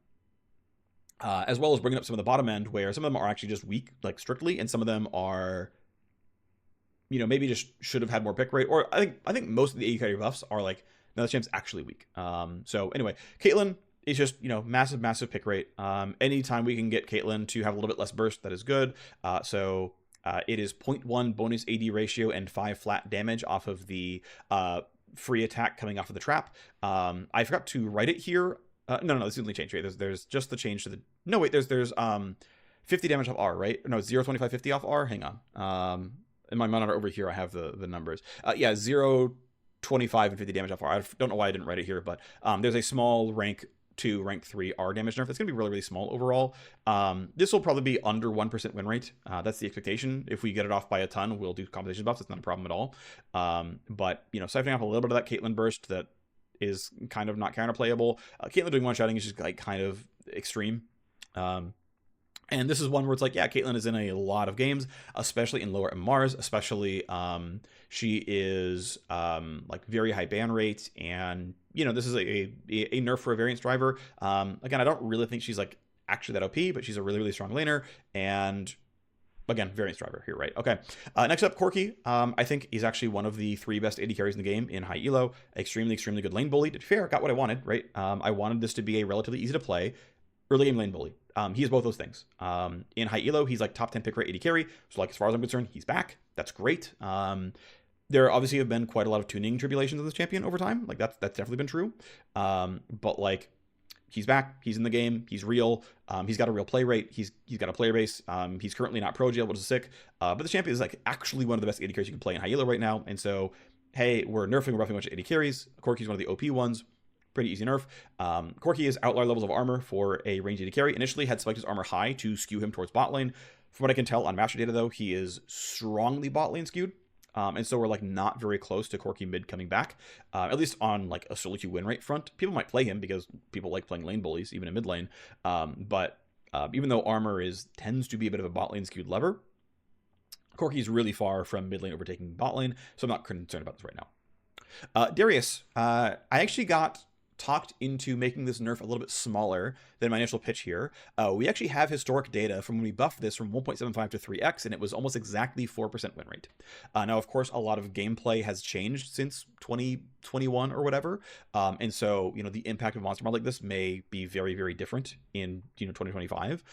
well as bringing up some of the bottom end, where some of them are actually just weak, like strictly, and some of them are, maybe just should have had more pick rate. Or I think most of the AD carry buffs are like, no, this champ's actually weak. So anyway, Caitlyn is just, massive pick rate. Anytime we can get Caitlyn to have a little bit less burst, that is good. It is 0.1 bonus AD ratio and 5 flat damage off of the free attack coming off of the trap. I forgot to write it here. No, this is the only change, right? There's just the change to the... No, wait, there's 50 damage off R, right? No, 0, 25, 50 off R? Hang on. In my monitor over here, I have the numbers. 0, 25, and 50 damage off R. I don't know why I didn't write it here, but there's a small rank 2, rank 3 R damage nerf. It's going to be really, really small overall. This will probably be under 1% win rate. That's the expectation. If we get it off by a ton, we'll do compensation buffs. It's not a problem at all. But, siphoning off a little bit of that Caitlyn burst that is kind of not counterplayable. Caitlyn doing one-shotting is just like kind of extreme. And this is one where it's like, yeah, Caitlyn is in a lot of games, especially in lower MMRs, especially she is like very high ban rate, and this is a nerf for a variance driver. Again, I don't really think she's like actually that OP, but she's a really, really strong laner, and again, variance driver here, right? Okay. Next up, Corki. I think he's actually one of the 3 best AD carries in the game in high elo. Extremely, extremely good lane bully. To be fair, got what I wanted, right? I wanted this to be a relatively easy to play early game lane bully. He is both those things. In high elo, he's like top 10 pick rate AD carry. So like as far as I'm concerned, he's back. That's great. There obviously have been quite a lot of tuning tribulations of this champion over time. Like that's definitely been true. But like he's back. He's in the game. He's real. He's got a real play rate. He's got a player base. He's currently not pro jail, which is sick. But the champion is like actually one of the best AD carries you can play in high elo right now. And so, hey, we're nerfing roughly a bunch of AD carries. Corki's one of the OP ones. Pretty easy nerf. Corki is outlier levels of armor for a ranged AD carry. Initially had spiked his armor high to skew him towards bot lane. From what I can tell on master data, though, he is strongly bot lane skewed. And so we're like not very close to Corki mid coming back, at least on like a solo queue win rate front. People might play him because people like playing lane bullies, even in mid lane. But even though armor tends to be a bit of a bot lane skewed lever, Corki is really far from mid lane overtaking bot lane, so I'm not concerned about this right now. Darius, I actually got talked into making this nerf a little bit smaller than my initial pitch here. We actually have historic data from when we buffed this from 1.75 to 3x, and it was almost exactly 4% win rate. Now, of course, a lot of gameplay has changed since 2021 or whatever, and so the impact of Monster Mod like this may be very, very different in 2025.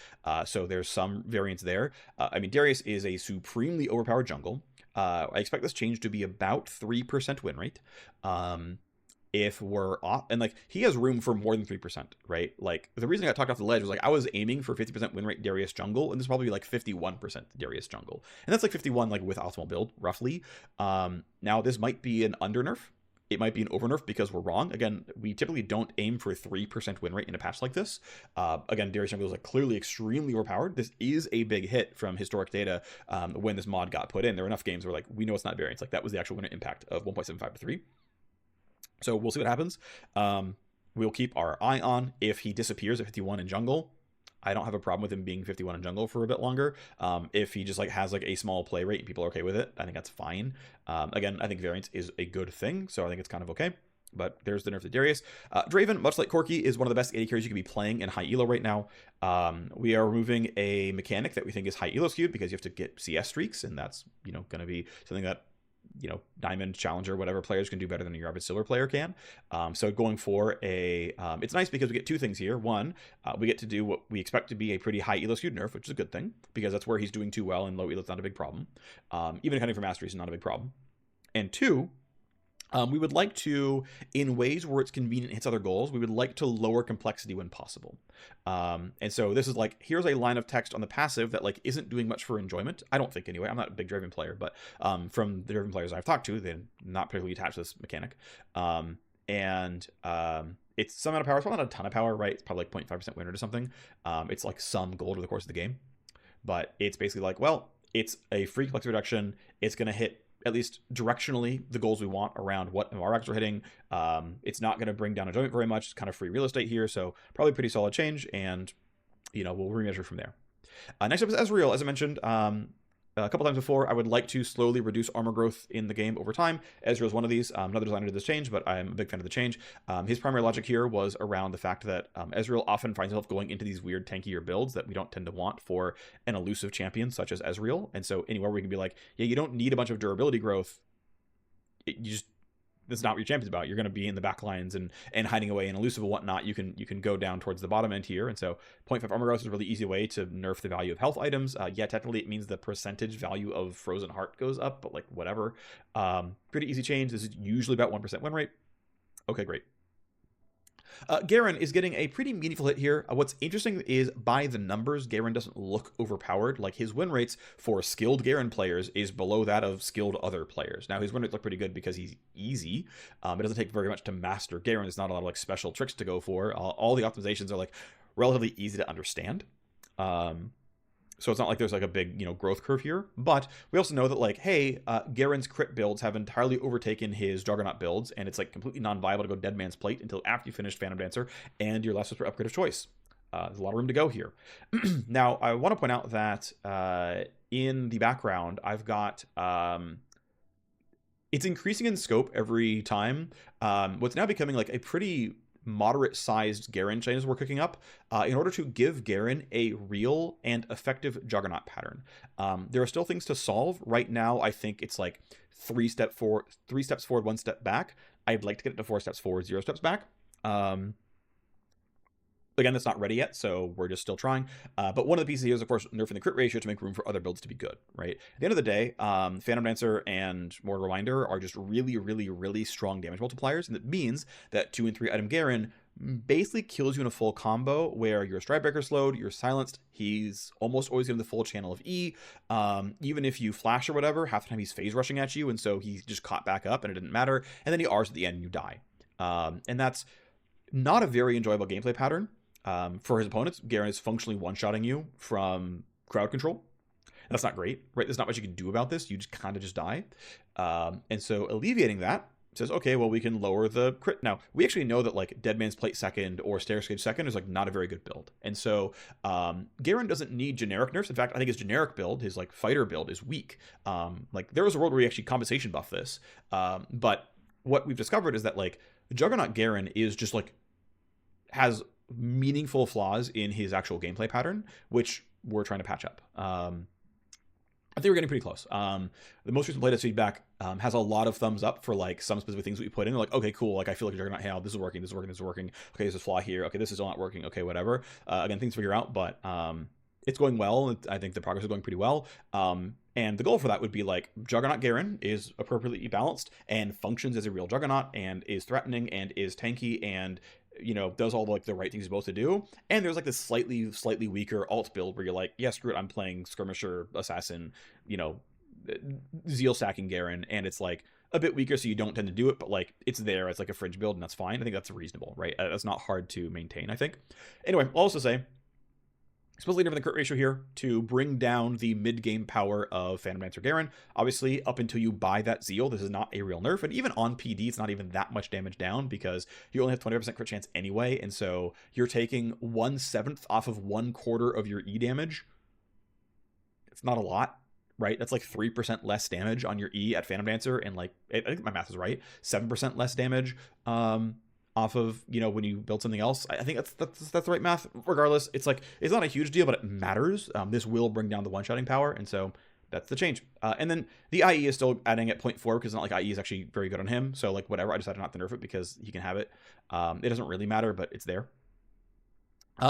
So there's some variance there. I mean, Darius is a supremely overpowered jungle. I expect this change to be about 3% win rate. If we're off, and like he has room for more than 3%, right? Like the reason I got talked off the ledge was like I was aiming for 50% win rate Darius jungle, and this is probably like 51% Darius jungle, and that's like 51 like with optimal build roughly. Now this might be an under nerf, it might be an over nerf because we're wrong. Again, we typically don't aim for 3% win rate in a patch like this. Again, Darius jungle is like clearly extremely overpowered. This is a big hit from historic data when this mod got put in. There were enough games where like we know it's not variance, like that was the actual win rate impact of 1.75 to 3. So we'll see what happens. We'll keep our eye on if he disappears at 51 in jungle. I don't have a problem with him being 51 in jungle for a bit longer. If he just like has like a small play rate and people are okay with it, I think that's fine. Again, I think variance is a good thing, so I think it's kind of okay. But there's the nerf to Darius. Draven, much like Corki, is one of the best AD carries you can be playing in high elo right now. We are removing a mechanic that we think is high elo skewed because you have to get CS streaks, and that's going to be something that Diamond, Challenger, whatever players can do better than your average silver player can. So going for it's nice because we get 2 things here. One, we get to do what we expect to be a pretty high elo skewed nerf, which is a good thing because that's where he's doing too well, and low elo is not a big problem. Even accounting for mastery is not a big problem. And 2, we would like to, in ways where it's convenient and hits other goals, we would like to lower complexity when possible. And so this is like, here's a line of text on the passive that like isn't doing much for enjoyment. I don't think anyway. I'm not a big Draven player, but from the Draven players I've talked to, they're not particularly attached to this mechanic. It's some amount of power. It's probably not a ton of power, right? It's probably like 0.5% win rate or something. It's like some gold over the course of the game. But it's basically like, well, it's a free complexity reduction. It's going to hit at least directionally the goals we want around what MRX are hitting. It's not going to bring down enjoyment very much. It's kind of free real estate here, so probably pretty solid change, and we'll remeasure from there. Next up is Ezreal. As I mentioned a couple times before, I would like to slowly reduce armor growth in the game over time. Ezreal is one of these. Another designer did this change, but I'm a big fan of the change. His primary logic here was around the fact that Ezreal often finds himself going into these weird tankier builds that we don't tend to want for an elusive champion such as Ezreal. And so anywhere we can be like, yeah, you don't need a bunch of durability growth. That's not what your champion's about. You're going to be in the back lines and hiding away and elusive and whatnot. You can go down towards the bottom end here. And so 0.5 armor growth is a really easy way to nerf the value of health items. Yeah, technically it means the percentage value of Frozen Heart goes up, but like whatever. Pretty easy change. This is usually about 1% win rate. Okay, great. Garen is getting a pretty meaningful hit here. What's interesting is by the numbers, Garen doesn't look overpowered. Like his win rates for skilled Garen players is below that of skilled other players. Now his win rates look pretty good because he's easy. It doesn't take very much to master Garen. There's not a lot of like special tricks to go for. All the optimizations are like relatively easy to understand. So it's not like there's like a big, growth curve here. But we also know that like, hey, Garen's crit builds have entirely overtaken his Juggernaut builds, and it's like completely non-viable to go Dead Man's Plate until after you finish Phantom Dancer and your last whisper upgrade of choice. There's a lot of room to go here. Now, I want to point out that in the background, I've got it's increasing in scope every time. What's now becoming like a pretty moderate-sized Garen chains we're cooking up in order to give Garen a real and effective Juggernaut pattern. There are still things to solve. Right now, I think it's like 3 steps forward, 1 step back. I'd like to get it to 4 steps forward, 0 steps back. Again, that's not ready yet, so we're just still trying. But one of the pieces here is, of course, nerfing the crit ratio to make room for other builds to be good, right? At the end of the day, Phantom Dancer and Mortal Reminder are just really, really, really strong damage multipliers, and it means that 2 and 3 item Garen basically kills you in a full combo where your Stridebreaker slowed, you're silenced, he's almost always given the full channel of E. Even if you flash or whatever, half the time he's phase rushing at you, and so he's just caught back up and it didn't matter, and then he R's at the end and you die. And that's not a very enjoyable gameplay pattern. For his opponents, Garen is functionally one-shotting you from crowd control. That's not great, right? There's not much you can do about this. You just kind of just die. And so alleviating that says, okay, well, we can lower the crit. Now, we actually know that like Dead Man's Plate second or Staircase Cage second is like not a very good build. And so Garen doesn't need generic nerfs. In fact, I think his generic build, his like fighter build, is weak. Like there was a world where we actually compensation buff this. But what we've discovered is that like Juggernaut Garen is just like has meaningful flaws in his actual gameplay pattern, which we're trying to patch up. I think we're getting pretty close. The most recent playtest feedback has a lot of thumbs up for like some specific things we put in. They're like, okay, cool. Like I feel like Juggernaut, hey, this is working, this is working, this is working. Okay, there's a flaw here. Okay, this is not working. Okay, whatever. Again, things to figure out, but it's going well. I think the progress is going pretty well. And the goal for that would be like Juggernaut Garen is appropriately balanced and functions as a real Juggernaut and is threatening and is tanky and does all like the right things he's supposed to do. And there's like this slightly weaker alt build where you're like, yeah, screw it, I'm playing Skirmisher, Assassin, Zeal stacking Garen, and it's like a bit weaker, so you don't tend to do it, but like it's there as like a fringe build, and that's fine. I think that's reasonable, right? That's not hard to maintain, I think. Anyway, I'll also say, supposedly nerfing the crit ratio here to bring down the mid-game power of Phantom Dancer Garen. Obviously, up until you buy that Zeal, this is not a real nerf. And even on PD, it's not even that much damage down because you only have 20% crit chance anyway. And so you're taking 1/7 off of 1/4 of your E damage. It's not a lot, right? That's like 3% less damage on your E at Phantom Dancer. And like, I think my math is right, 7% less damage off of when you build something else. I think that's the right math. Regardless, it's like it's not a huge deal, but it matters. This will bring down the one-shotting power, and so that's the change. And then the IE is still adding at 0.4 because it's not like IE is actually very good on him. So like whatever, I decided not to nerf it because he can have it. It doesn't really matter, but it's there.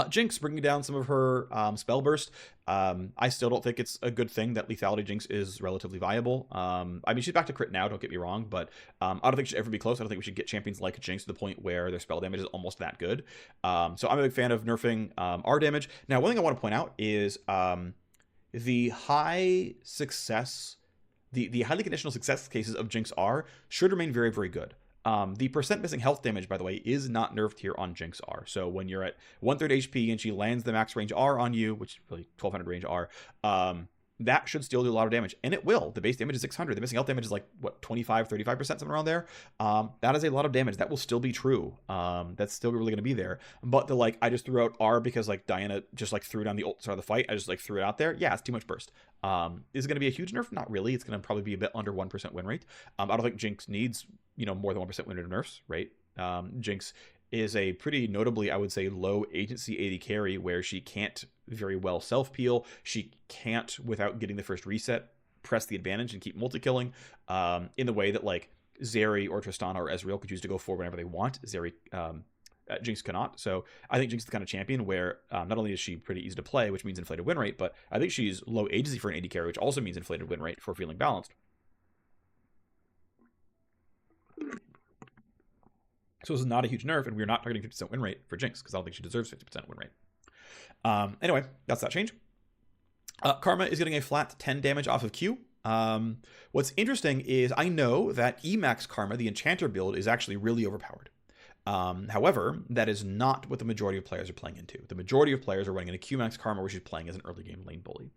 Jinx bringing down some of her spell burst. I still don't think it's a good thing that lethality Jinx is relatively viable. I mean, she's back to crit now, don't get me wrong, but I don't think she should ever be close. I don't think we should get champions like Jinx to the point where their spell damage is almost that good. So I'm a big fan of nerfing our damage. Now, one thing I want to point out is the high success, the highly conditional success cases of Jinx R should remain very, very good. The percent missing health damage, by the way, is not nerfed here on Jinx R. So when you're at 1/3 HP and she lands the max range R on you, which is really 1200 range R, that should still do a lot of damage. And it will. The base damage is 600. The missing health damage is like, what, 25, 35%, something around there. That is a lot of damage. That will still be true. That's still really going to be there. But I just threw out R because like Diana just like threw down the ult start of the fight. I just like threw it out there. Yeah, it's too much burst. Is it going to be a huge nerf? Not really. It's going to probably be a bit under 1% win rate. I don't think Jinx needs, more than 1% win rate of nerfs, right? Jinx is a pretty notably, I would say, low agency AD carry where she can't very well self-peel. She can't, without getting the first reset, press the advantage and keep multi-killing in the way that like Zeri or Tristana or Ezreal could choose to go for whenever they want. Jinx cannot. So I think Jinx is the kind of champion where not only is she pretty easy to play, which means inflated win rate, but I think she's low agency for an AD carry, which also means inflated win rate for feeling balanced. So this is not a huge nerf, and we're not targeting 50% win rate for Jinx because I don't think she deserves 50% win rate. Anyway, that's that change. Karma is getting a flat 10 damage off of Q. What's interesting is I know that Emax Karma, the Enchanter build, is actually really overpowered. However, that is not what the majority of players are playing into. The majority of players are running into Qmax Karma, where she's playing as an early game lane bully.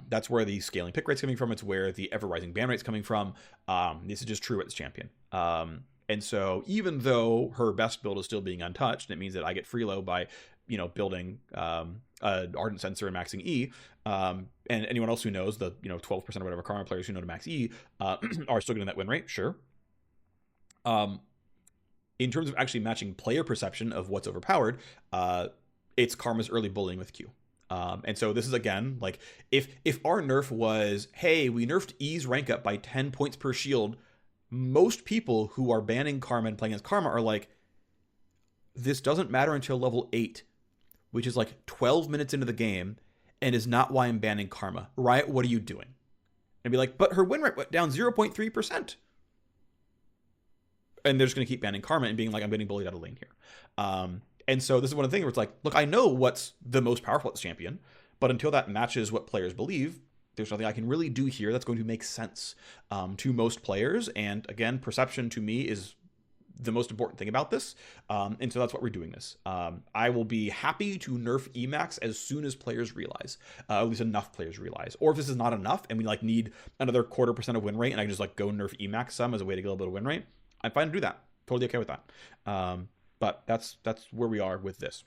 That's where the scaling pick rate's coming from. It's where the ever rising ban rate's coming from. This is just true at this champion. And so even though her best build is still being untouched, it means that I get freelo by building an Ardent Sensor and maxing E. And anyone else who knows, the 12% or whatever Karma players who know to max E are still getting that win rate, sure. In terms of actually matching player perception of what's overpowered, it's Karma's early bullying with Q. And so this is, again, like, if our nerf was, hey, we nerfed E's rank up by 10 points per shield, most people who are banning Karma and playing as Karma are like, this doesn't matter until level 8, which is like 12 minutes into the game, and is not why I'm banning Karma. Riot, what are you doing? And be like, but her win rate went down 0.3%. And they're just going to keep banning Karma and being like, I'm getting bullied out of lane here. And so this is one of the things where it's like, look, I know what's the most powerful at this champion, but until that matches what players believe, there's nothing I can really do here that's going to make sense to most players. And again, perception to me is the most important thing about this. And so that's what we're doing this. I will be happy to nerf Emax as soon as players realize, at least enough players realize. Or if this is not enough and we like need another 0.25% of win rate and I can just like go nerf Emax some as a way to get a little bit of win rate, I'm fine to do that. Totally okay with that. But that's where we are with this.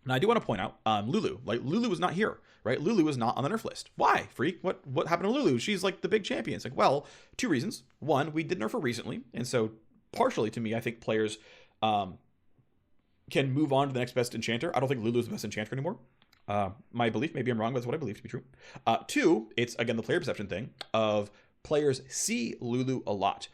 Now I do want to point out Lulu. Like, Lulu was not here, right? Lulu is not on the nerf list. Why, Phreak? What happened to Lulu? She's like the big champion. It's like, well, 2 reasons. One, we did nerf her recently, and so partially to me, I think players can move on to the next best enchanter. I don't think Lulu is the best enchanter anymore. My belief, maybe I'm wrong, but it's what I believe to be true. 2, it's again the player perception thing of players see Lulu a lot.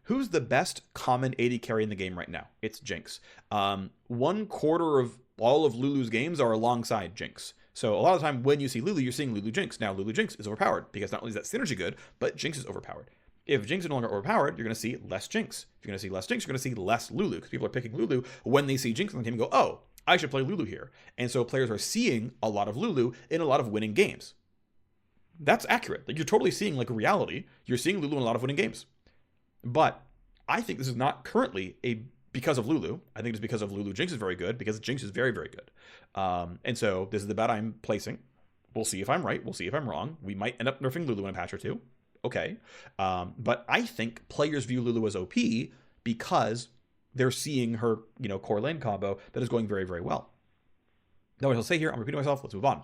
Who's the best common AD carry in the game right now? It's Jinx. 1/4 of all of Lulu's games are alongside Jinx. So a lot of the time when you see Lulu, you're seeing Lulu Jinx. Now Lulu Jinx is overpowered because not only is that synergy good, but Jinx is overpowered. If Jinx is no longer overpowered, you're going to see less Jinx. If you're going to see less Jinx, you're going to see less Lulu because people are picking Lulu when they see Jinx on the team and go, oh, I should play Lulu here. And so players are seeing a lot of Lulu in a lot of winning games. That's accurate. Like, you're totally seeing like reality. You're seeing Lulu in a lot of winning games. But I think this is not currently because of Lulu. I think it's because of Lulu Jinx is very good, because Jinx is very, very good. And so this is the bet I'm placing. We'll see if I'm right. We'll see if I'm wrong. We might end up nerfing Lulu in a patch or 2. Okay. But I think players view Lulu as OP because they're seeing her, core lane combo that is going very, very well. Now what I'll say here, I'm repeating myself, let's move on.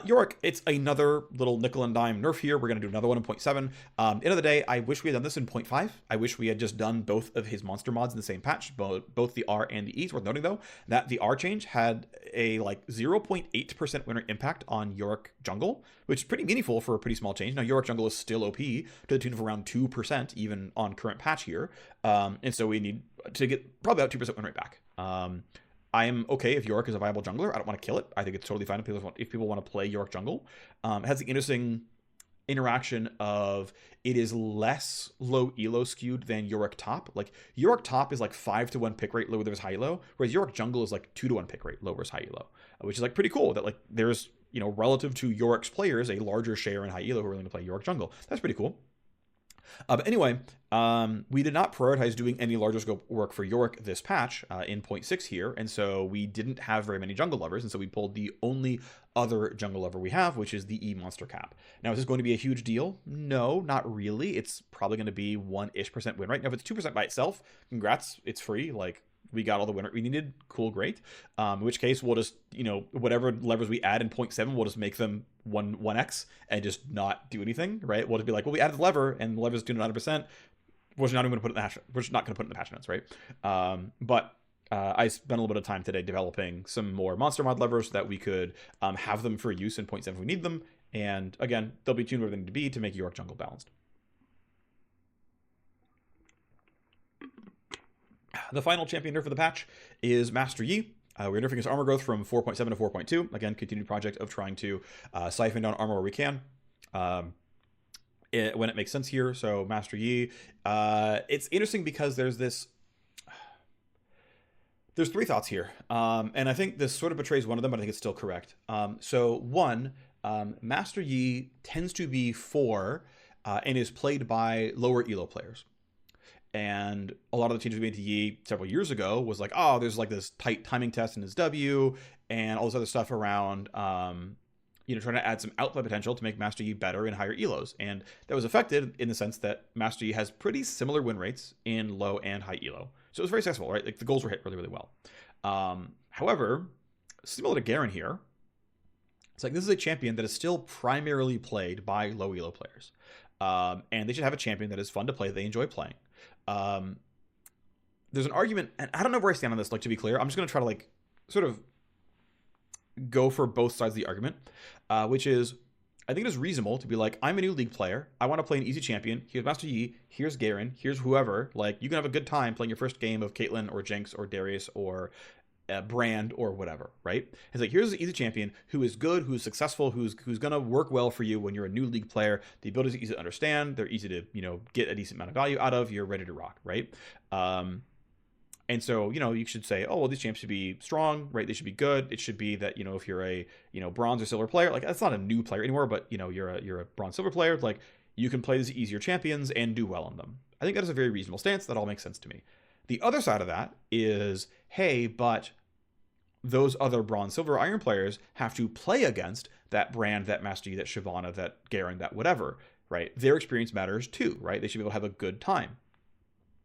Yorick, it's another little nickel and dime nerf here. We're going to do another one in 0.7. End of the day, I wish we had done this in 0.5. I wish we had just done both of his monster mods in the same patch, both the R and the E. It's worth noting, though, that the R change had a 0.8% win rate impact on Yorick jungle, which is pretty meaningful for a pretty small change. Now, Yorick jungle is still OP to the tune of around 2%, even on current patch here. And so we need to get probably about 2% win rate back. I am okay if Yorick is a viable jungler. I don't want to kill it. I think it's totally fine if people want to play Yorick jungle. It has the interesting interaction of it is less low elo skewed than Yorick top. Like, Yorick top is like 5-to-1 pick rate low versus high elo, whereas Yorick jungle is like 2-to-1 pick rate low versus high elo, which is like pretty cool that like there's, relative to Yorick's players, a larger share in high elo who are willing to play Yorick jungle. That's pretty cool. But anyway, we did not prioritize doing any larger scope work for Yorick this patch in 0.6 here, and so we didn't have very many jungle lovers, and so we pulled the only other jungle lover we have, which is the E monster cap. Now, is this going to be a huge deal? No, not really. It's probably going to be 1-ish% win rate. Now, if it's 2% by itself, congrats, it's free. Like, we got all the win rate we needed. Cool, great. In which case, we'll just, whatever levers we add in 0.7, we'll just make them 1x and just not do anything, right? We'll just be like, well, we added the lever and the lever's tuned 100%. We're just not even going to put it in the hash. We're just not going to put it in the patch notes, right? But I spent a little bit of time today developing some more monster mod levers so that we could have them for use in 0.7 if we need them. And again, they'll be tuned where they need to be to make Yorick jungle balanced. The final champion nerf of the patch is Master Yi. We're nerfing his armor growth from 4.7 to 4.2. Again, continued project of trying to siphon down armor where we can when it makes sense here. So Master Yi, it's interesting because there's 3 thoughts here. And I think this sort of betrays one of them, but I think it's still correct. So one, Master Yi tends to be 4 and is played by lower elo players. And a lot of the changes we made to Yi several years ago was like, oh, there's like this tight timing test in his W and all this other stuff around, trying to add some outplay potential to make Master Yi better in higher elos. And that was affected in the sense that Master Yi has pretty similar win rates in low and high elo. So it was very successful, right? Like, the goals were hit really, really well. However, similar to Garen here, it's like this is a champion that is still primarily played by low elo players. And they should have a champion that is fun to play, that they enjoy playing. There's an argument, and I don't know where I stand on this, like, to be clear. I'm just going to try to, like, sort of go for both sides of the argument, which is, I think it is reasonable to be like, I'm a new League player. I want to play an easy champion. Here's Master Yi. Here's Garen. Here's whoever. Like, you can have a good time playing your first game of Caitlyn or Jinx or Darius or Brand or whatever, right? It's like, here's an easy champion who is good, who's successful, who's going to work well for you when you're a new League player. The abilities are easy to understand. They're easy to, get a decent amount of value out of. You're ready to rock, right? And so, you should say, oh, well, these champs should be strong, right? They should be good. It should be that, if you're a, bronze or silver player, like, that's not a new player anymore, but, you're a bronze silver player, like, you can play these easier champions and do well on them. I think that is a very reasonable stance. That all makes sense to me. The other side of that is, hey, but those other bronze, silver, iron players have to play against that Brand, that Master Yi, that Shyvana, that Garen, that whatever, right? Their experience matters too, right? They should be able to have a good time.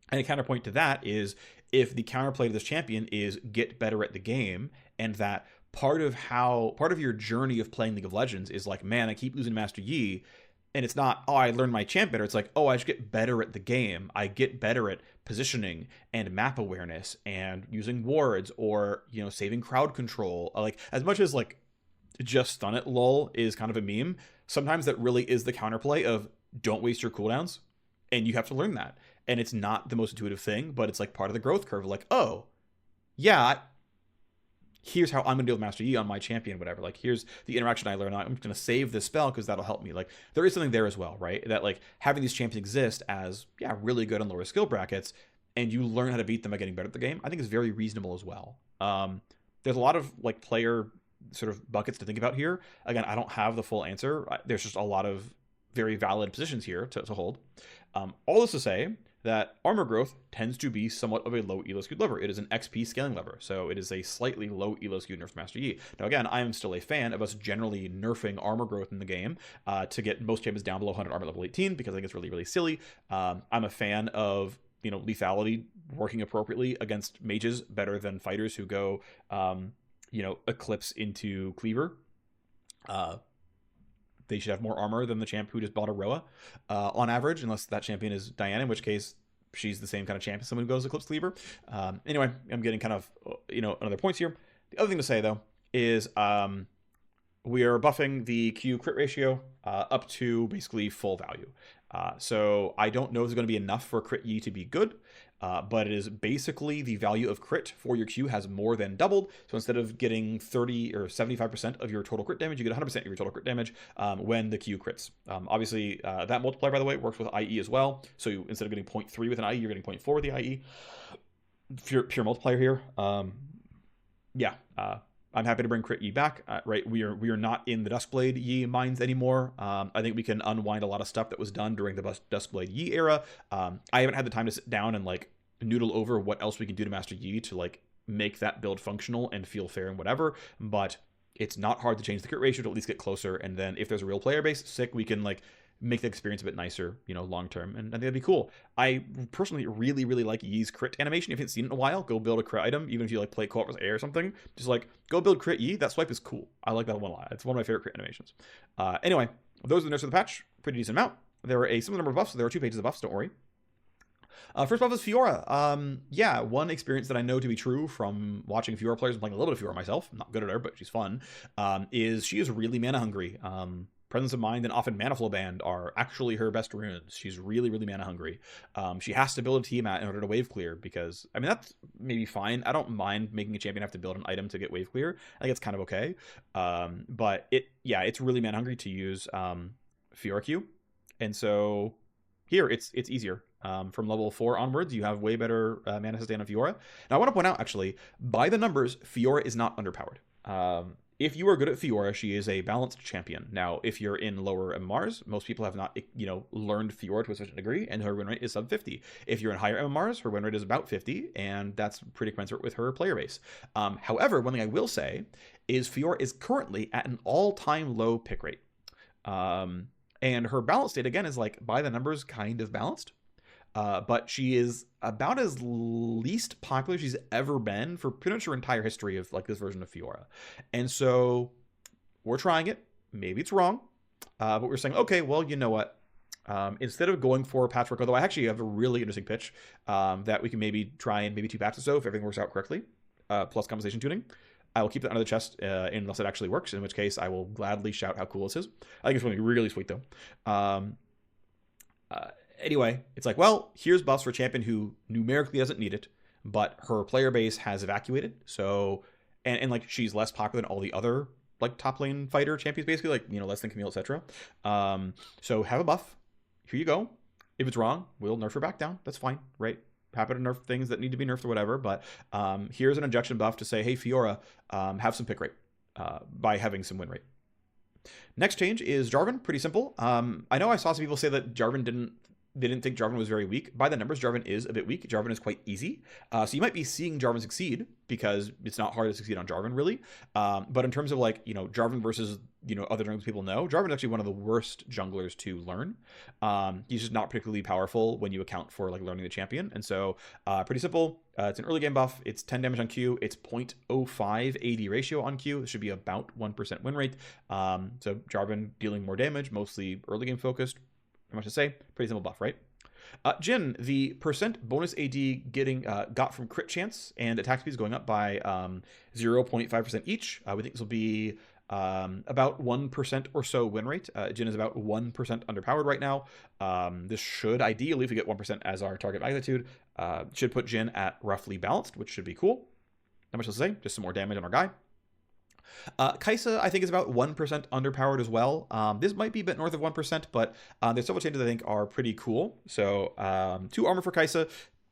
And a counterpoint to that is, if the counterplay to this champion is get better at the game, and that part of your journey of playing League of Legends is like, man, I keep losing Master Yi, and it's not, oh, I learned my champ better. It's like, oh, I just get better at the game. I get better at positioning and map awareness and using wards, or, saving crowd control. Like, as much as, like, just stun it lol is kind of a meme, sometimes that really is the counterplay of don't waste your cooldowns, and you have to learn that. And it's not the most intuitive thing, but it's like part of the growth curve. Like, oh, yeah, here's how I'm going to deal with Master Yi on my champion, whatever. Like, here's the interaction I learned. I'm going to save this spell because that'll help me. Like, there is something there as well, right? That, like, having these champions exist as, really good on lower skill brackets, and you learn how to beat them by getting better at the game, I think is very reasonable as well. There's a lot of, like, player sort of buckets to think about here. Again, I don't have the full answer. There's just a lot of very valid positions here to hold. All this to say that armor growth tends to be somewhat of a low elo skewed lever. It is an XP scaling lever, so it is a slightly low elo skewed nerf Master Yi. Now, again, I am still a fan of us generally nerfing armor growth in the game to get most champions down below 100 armor level 18, because I think it's really, really silly. I'm a fan of, lethality working appropriately against mages better than fighters who go, Eclipse into Cleaver. They should have more armor than the champ who just bought a Roa on average, unless that champion is Diana, in which case she's the same kind of champ as someone who goes Eclipse Cleaver. Anyway, I'm getting kind of, other points here. The other thing to say, though, is we are buffing the Q crit ratio up to basically full value. So I don't know if it's going to be enough for crit Yi to be good, but it is basically the value of crit for your Q has more than doubled. So instead of getting 30 or 75% of your total crit damage, you get 100% of your total crit damage when the Q crits. Obviously, that multiplier, by the way, works with IE as well. So instead of getting 0.3 with an IE, you're getting 0.4 with the IE. Pure multiplier here. I'm happy to bring crit Yi back. Right, we are not in the Duskblade Yi mines anymore. I think we can unwind a lot of stuff that was done during the Duskblade Yi era. I haven't had the time to sit down and, like, noodle over what else we can do to Master Yi to, like, make that build functional and feel fair and whatever. But it's not hard to change the crit ratio to at least get closer. And then if there's a real player base, sick, we can, like, make the experience a bit nicer, long term, and I think that'd be cool. I personally really, really like Yi's crit animation. If you haven't seen it in a while, go build a crit item. Even if you, like, play co-op with A or something, just, like, go build crit Yi. That swipe is cool. I like that one a lot. It's one of my favorite crit animations. Anyway, those are the nerfs of the patch. Pretty decent amount. There are a similar number of buffs, so there are 2 pages of buffs, don't worry. First buff is Fiora. One experience that I know to be true from watching Fiora players and playing a little bit of Fiora myself, I'm not good at her, but she's fun, is she is really mana hungry. Presence of Mind and often Mana Flow Band are actually her best runes. She's really, really mana hungry. She has to build a Tiamat in order to wave clear, because, I mean, that's maybe fine. I don't mind making a champion have to build an item to get wave clear. I think it's kind of okay. But it's really mana hungry to use Fiora Q. And so here it's easier. From level 4 onwards, you have way better mana sustain on Fiora. Now, I want to point out, actually, by the numbers, Fiora is not underpowered. If you are good at Fiora, she is a balanced champion. Now, if you're in lower MMRs, most people have not, learned Fiora to a certain degree, and her win rate is sub 50. If you're in higher MMRs, her win rate is about 50, and that's pretty commensurate with her player base. However, one thing I will say is Fiora is currently at an all-time low pick rate. And her balance state, again, is, like, by the numbers, kind of balanced. but she is about as least popular she's ever been for pretty much her entire history of like this version of Fiora. And so we're trying it. Maybe it's wrong, but we're saying, okay, well, you know what? Instead of going for patchwork, although I actually have a really interesting pitch that we can maybe try in maybe 2 patches or so if everything works out correctly, plus compensation tuning. I will keep that under the chest unless it actually works, in which case I will gladly shout how cool this is. I think it's going to be really sweet, though. Anyway, it's like, well, here's buffs for a champion who numerically doesn't need it, but her player base has evacuated. So, and like, she's less popular than all the other like top lane fighter champions, basically, like, you know, less than Camille, etc. So have a buff. Here you go. If it's wrong, we'll nerf her back down. That's fine, right? Happy to nerf things that need to be nerfed or whatever. But here's an injection buff to say, hey, Fiora, have some pick rate by having some win rate. Next change is Jarvan. Pretty simple. I know I saw some people say that Jarvan didn't think Jarvan was very weak. By the numbers, Jarvan is a bit weak. Jarvan is quite easy. So you might be seeing Jarvan succeed because it's not hard to succeed on Jarvan, really. But in terms of like, you know, Jarvan versus, you know, other junglers people know, Jarvan is actually one of the worst junglers to learn. He's just not particularly powerful when you account for like learning the champion. And so pretty simple. It's an early game buff. It's 10 damage on Q. It's 0.05 AD ratio on Q. This should be about 1% win rate. So Jarvan dealing more damage, mostly early game focused. Much to say, pretty simple buff, right? Jhin, the percent bonus AD getting got from crit chance and attack speed is going up by 0.5% each. We think this will be about 1% or so win rate. Jhin is about 1% underpowered right now. This should ideally, if we get 1% as our target magnitude, should put Jhin at roughly balanced, which should be cool. Not much to say, just some more damage on our guy. Kai'Sa, I think, is about 1% underpowered as well. This might be a bit north of 1%, but there's several changes I think are pretty cool. So 2 armor for Kai'Sa.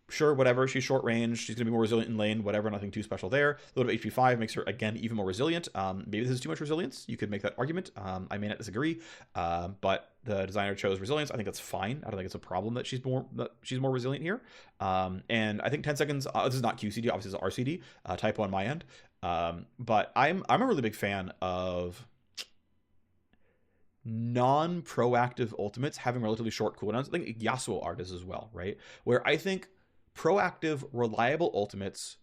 Sure, whatever. She's short range. She's going to be more resilient in lane. Whatever, nothing too special there. A little bit of HP 5 makes her, again, even more resilient. Maybe this is too much resilience. You could make that argument. I may not disagree, but the designer chose resilience. I think that's fine. I don't think it's a problem that she's more resilient here. And I think 10 seconds, this is not QCD, obviously it's RCD, typo on my end. But I'm a really big fan of non-proactive ultimates having relatively short cooldowns. I think Yasuo art is as well, right? Where I think proactive, reliable ultimates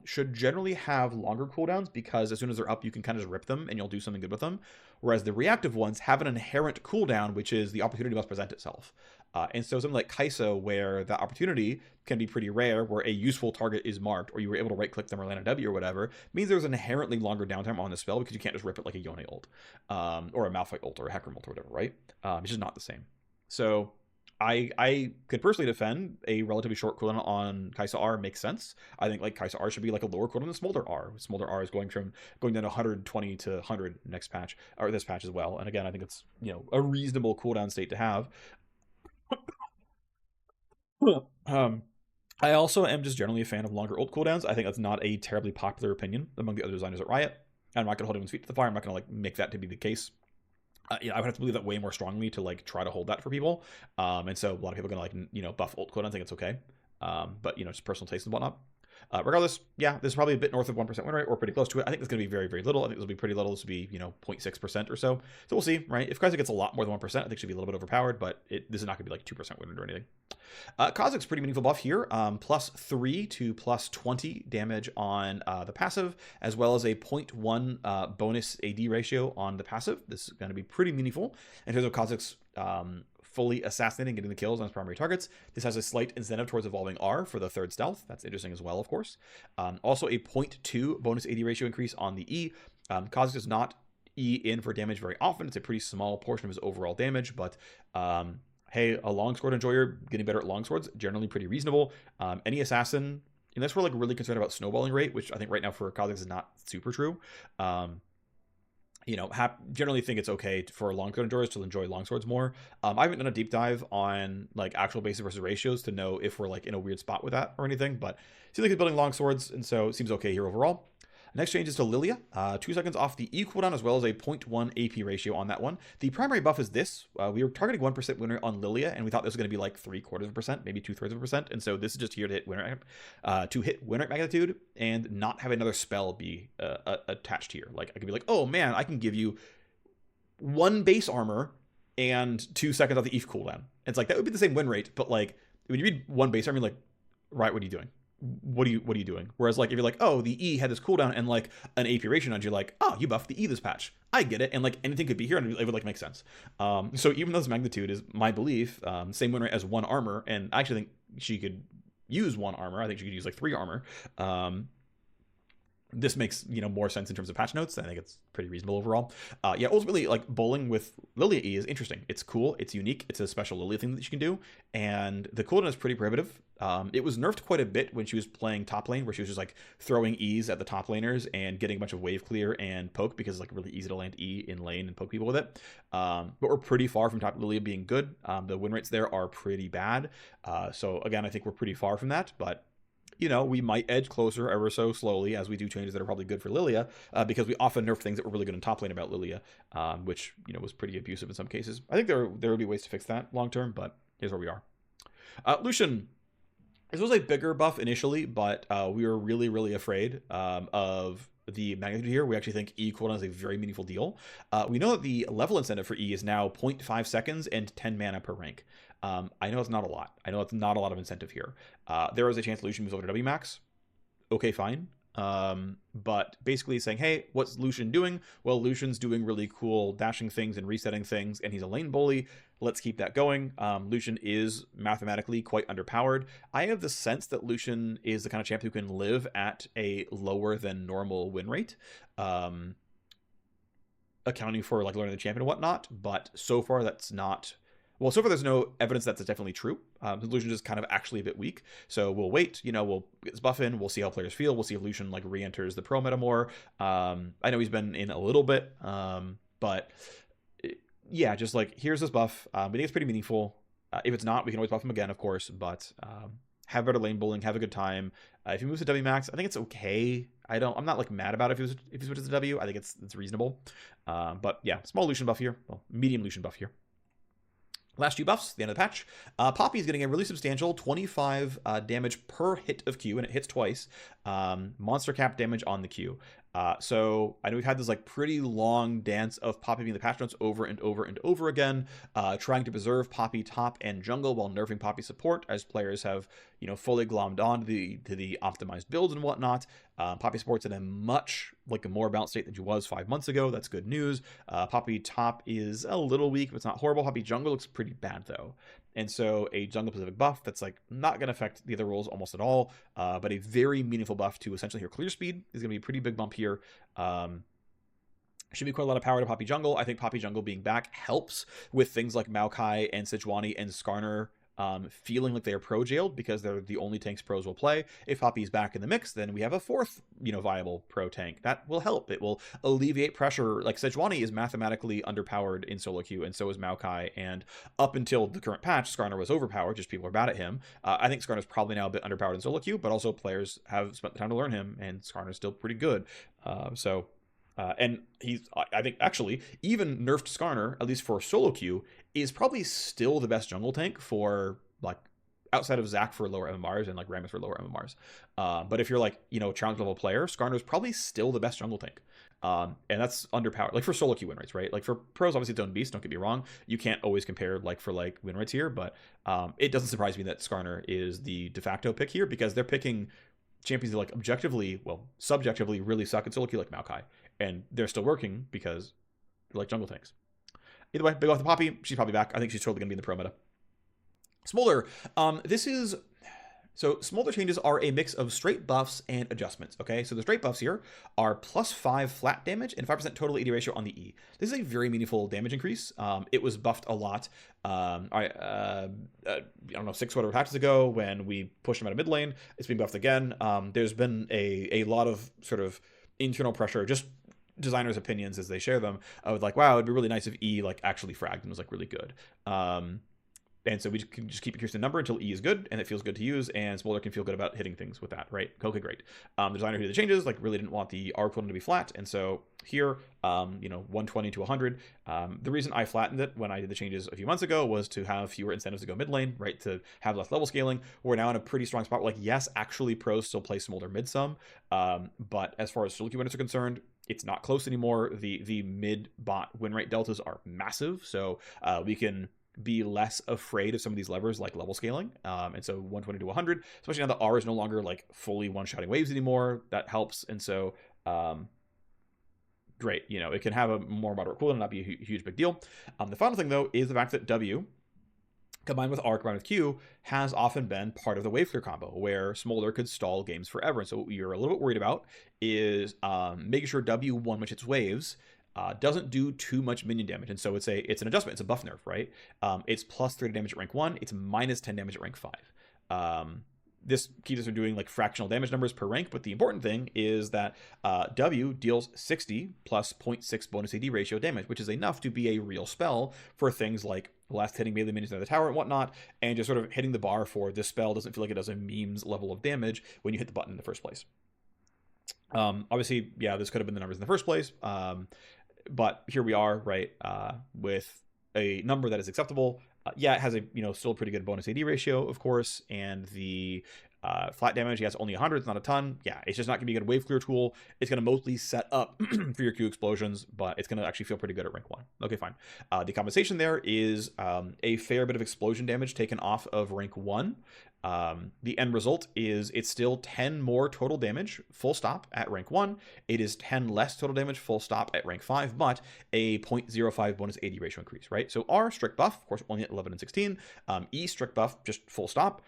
should generally have longer cooldowns because as soon as they're up, you can kind of just rip them and you'll do something good with them. Whereas the reactive ones have an inherent cooldown, which is the opportunity must present itself. And so something like Kai'Sa, where that opportunity can be pretty rare, where a useful target is marked, or you were able to right-click them or land a W or whatever, means there's an inherently longer downtime on the spell because you can't just rip it like a Yone ult, or a Malphite ult, or a Hecarim ult, or whatever, right? It's just not the same. So I could personally defend a relatively short cooldown on Kai'Sa R makes sense. I think like Kai'Sa R should be like a lower cooldown than Smolder R. Smolder R is going down to 120 to 100 next patch, or this patch as well. And again, I think it's, you know, a reasonable cooldown state to have. I also am just generally a fan of longer ult cooldowns. I think that's not a terribly popular opinion among the other designers at Riot. I'm not going to hold anyone's feet to the fire. I'm not going to like make that to be the case. You know, I would have to believe that way more strongly to like try to hold that for people. And so a lot of people are going to like, you know, buff ult cooldowns. I think it's okay. But you know, just personal taste and whatnot. Regardless, yeah, this is probably a bit north of 1% win rate or pretty close to it. I think it's going to be very, very little. I think this will be pretty little. This will be, you know, 0.6% or so. So we'll see, right? If Kai'Sa gets a lot more than 1%, I think it should be a little bit overpowered, but this is not going to be like 2% win rate or anything. Kha'Zix's pretty meaningful buff here. +3 to +20 damage on the passive, as well as a 0.1 bonus AD ratio on the passive. This is going to be pretty meaningful in terms of Kha'Zix fully assassinating, getting the kills on his primary targets. This has a slight incentive towards evolving R for the 3rd stealth. That's interesting as well, of course. Also a 0.2 bonus AD ratio increase on the E. Kha'Zix does not E in for damage very often. It's a pretty small portion of his overall damage, but hey, a longsword enjoyer getting better at longswords, generally pretty reasonable. Any assassin, unless we're like really concerned about snowballing rate, which I think right now for Kha'Zix is not super true. You know, generally think it's okay for longsword enjoyers to enjoy longswords more. I haven't done a deep dive on like actual basic versus ratios to know if we're like in a weird spot with that or anything, but it seems like he's building longswords, and so it seems okay here overall. Next change is to Lilia. 2 seconds off the E cooldown, as well as a 0.1 AP ratio on that one. The primary buff is this. We were targeting 1% win rate on Lilia, and we thought this was going to be like 0.75%, maybe 2/3%. And so this is just here to hit win rate magnitude and not have another spell be attached here. Like I could be like, oh man, I can give you 1 base armor and 2 seconds off the E cooldown. It's like that would be the same win rate, but like when you read one base arm, you're like, right, what are you doing? What are you doing? Whereas like if you're like, oh, the E had this cooldown and like an AP ratio on, you're like, oh, you buffed the E this patch. I get it, and like anything could be here, and it would like make sense. So even though this magnitude is my belief, same win rate as 1 armor, and I actually think she could use 1 armor. I think she could use like 3 armor. This makes, you know, more sense in terms of patch notes. I think it's pretty reasonable overall. Yeah, ultimately, like, bowling with Lilia E is interesting. It's cool. It's unique. It's a special Lilia thing that she can do, and the cooldown is pretty prohibitive. It was nerfed quite a bit when she was playing top lane, where she was just like throwing E's at the top laners and getting a bunch of wave clear and poke, because it's like really easy to land E in lane and poke people with it. But we're pretty far from top Lilia being good. The win rates there are pretty bad. So again, I think we're pretty far from that, but you know, we might edge closer ever so slowly as we do changes that are probably good for Lilia, because we often nerf things that were really good in top lane about Lilia, which, you know, was pretty abusive in some cases. I think there would be ways to fix that long term, but here's where we are. Lucian. This was a bigger buff initially, but we were really, really afraid of the magnitude here. We actually think E cooldown is a very meaningful deal. We know that the level incentive for E is now 0.5 seconds and 10 mana per rank. I know it's not a lot. I know it's not a lot of incentive here. There is a chance Lucian moves over to W max. Okay, fine. But basically saying, hey, what's Lucian doing? Well, Lucian's doing really cool dashing things and resetting things, and he's a lane bully. Let's keep that going. Lucian is mathematically quite underpowered. I have the sense that Lucian is the kind of champ who can live at a lower than normal win rate, accounting for like learning the champion and whatnot, but so far that's not... Well, so far there's no evidence that's definitely true. Lucian is kind of actually a bit weak, so we'll wait. You know, we'll get this buff in. We'll see how players feel. We'll see if Lucian like re-enters the pro meta more. I know he's been in a little bit, but yeah, just like here's this buff. We think it's pretty meaningful. If it's not, we can always buff him again, of course. But have better lane bowling, have a good time. If he moves to W max, I think it's okay. I'm not like mad about it if he switches to W. I think it's reasonable. But yeah, small Lucian buff here. Well, medium Lucian buff here. Last 2 buffs, the end of the patch. Poppy is getting a really substantial 25 damage per hit of Q, and it hits twice. Monster cap damage on the Q. So I know we've had this like pretty long dance of Poppy being the patch notes over and over and over again, trying to preserve Poppy top and jungle while nerfing Poppy support, as players have, you know, fully glommed on to the optimized builds and whatnot. Poppy support's in a much like a more balanced state than she was 5 months ago. That's good news. Poppy top is a little weak, but it's not horrible. Poppy jungle looks pretty bad though. And so a jungle specific buff that's like not going to affect the other roles almost at all, but a very meaningful buff to essentially her clear speed is going to be a pretty big bump here. Should be quite a lot of power to Poppy jungle. I think Poppy jungle being back helps with things like Maokai and Sejuani and Skarner feeling like they are pro jailed, because they're the only tanks pros will play. If Poppy's back in the mix, then we have a 4th, you know, viable pro tank. That will help. It will alleviate pressure. Like Sejuani is mathematically underpowered in solo queue, and so is Maokai. And up until the current patch, Skarner was overpowered. Just people are bad at him. I think Skarner's probably now a bit underpowered in solo queue, but also players have spent the time to learn him, and Skarner's still pretty good. And he's, I think, actually, even nerfed Skarner, at least for solo queue, is probably still the best jungle tank for, like, outside of Zac for lower MMRs and, like, Rammus for lower MMRs. But if you're, like, you know, challenge level player, Skarner's probably still the best jungle tank. And that's underpowered, like, for solo queue win rates, right? Like, for pros, obviously, it's own beast, don't get me wrong. You can't always compare, like, for, like, win rates here, but it doesn't surprise me that Skarner is the de facto pick here, because they're picking champions that, like, objectively, well, subjectively really suck at solo queue, like Maokai. And they're still working because they're like jungle tanks. Either way, big off the Poppy. She's probably back. I think she's totally going to be in the pro meta. Smolder. So Smolder changes are a mix of straight buffs and adjustments, okay? So the straight buffs here are +5 flat damage and 5% total AD ratio on the E. This is a very meaningful damage increase. It was buffed a lot, I don't know, 6 whatever patches ago when we pushed him out of mid lane. It's been buffed again. There's been a lot of sort of internal pressure, just designers' opinions as they share them, of like, wow, it'd be really nice if E like actually fragged and was like really good. And so we can just keep increasing the number until E is good and it feels good to use, and Smolder can feel good about hitting things with that, right? Okay, great. The designer who did the changes like really didn't want the R equivalent to be flat, and so here, 120 to 100. The reason I flattened it when I did the changes a few months ago was to have fewer incentives to go mid lane, right? To have less level scaling. We're now in a pretty strong spot. Like, yes, actually pros still play Smolder mid some, but as far as solo queue winners are concerned, it's not close anymore. The mid bot win rate deltas are massive, so we can be less afraid of some of these levers like level scaling. And so 120 to 100, especially now that R is no longer like fully one-shotting waves anymore, that helps. And so great, you know, it can have a more moderate cooldown and not be a huge big deal. The final thing though is the fact that W combined with R, combined with Q, has often been part of the wave clear combo, where Smolder could stall games forever. And so what you're a little bit worried about is making sure W, one which its waves, doesn't do too much minion damage. And so it's an adjustment, it's a buff nerf, right? It's plus 30 damage at rank 1, it's minus 10 damage at rank 5. This keeps us from doing like fractional damage numbers per rank, but the important thing is that W deals 60 plus 0.6 bonus AD ratio damage, which is enough to be a real spell for things like last hitting melee minions in the tower and whatnot, and just sort of hitting the bar for this spell doesn't feel like it does a memes level of damage when you hit the button in the first place. Obviously, yeah, this could have been the numbers in the first place, but here we are, right, with a number that is acceptable. Yeah, it has a still a pretty good bonus AD ratio, of course, and the flat damage, yes, only 100, it's not a ton. Yeah, it's just not going to be a good wave clear tool. It's going to mostly set up for your Q explosions, but it's going to actually feel pretty good at rank 1. Okay, fine. The compensation there is a fair bit of explosion damage taken off of rank 1. The end result is it's still 10 more total damage, full stop, at rank 1. It is 10 less total damage, full stop, at rank 5, but a 0.05 bonus AD ratio increase, right? So R, strict buff, of course, only at 11 and 16. E, strict buff, just full stop.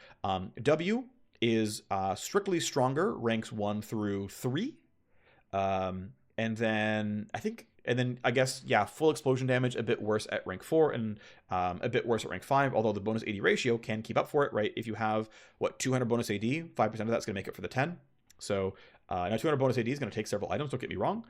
W is strictly stronger, ranks 1 through 3. And then I guess, yeah, full explosion damage, a bit worse at rank 4 and a bit worse at rank 5, although the bonus AD ratio can keep up for it, right? If you have, 200 bonus AD, 5% of that's going to make it for the 10. So now 200 bonus AD is going to take several items, don't get me wrong,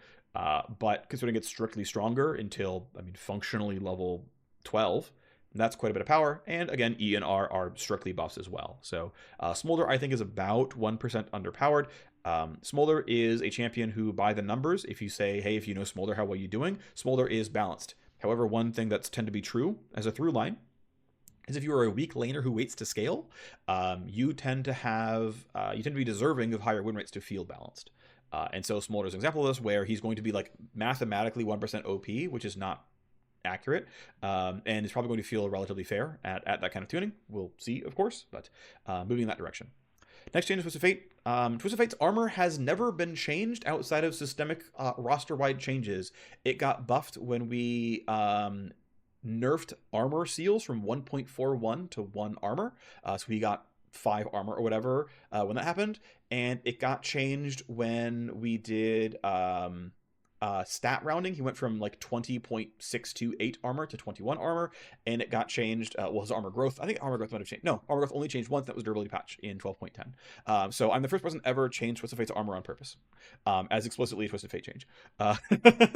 but considering it's strictly stronger until, functionally level 12, that's quite a bit of power. And again, E and R are strictly buffs as well. So Smolder, I think, is about 1% underpowered. Smolder is a champion who, by the numbers, if you say, hey, if you know Smolder, how well are you doing? Smolder is balanced. However, one thing that's tend to be true as a through line is if you are a weak laner who waits to scale, you tend to be deserving of higher win rates to feel balanced. And so Smolder is an example of this, where he's going to be like mathematically 1% OP, which is not accurate, and it's probably going to feel relatively fair at that kind of tuning. We'll see, of course, but moving in that direction. Next change is Twisted Fate. Twisted Fate's armor has never been changed outside of systemic roster-wide changes. It got buffed when we nerfed armor seals from 1.41 to 1 armor. So we got 5 armor or whatever when that happened. And it got changed when we did stat rounding. He went from like 20.628 armor to 21 armor, and it got changed. His armor growth, I think armor growth might have changed. No, armor growth only changed once. That was durability patch in 12.10. So I'm the first person ever changed Twisted Fate's armor on purpose, as explicitly a Twisted Fate change.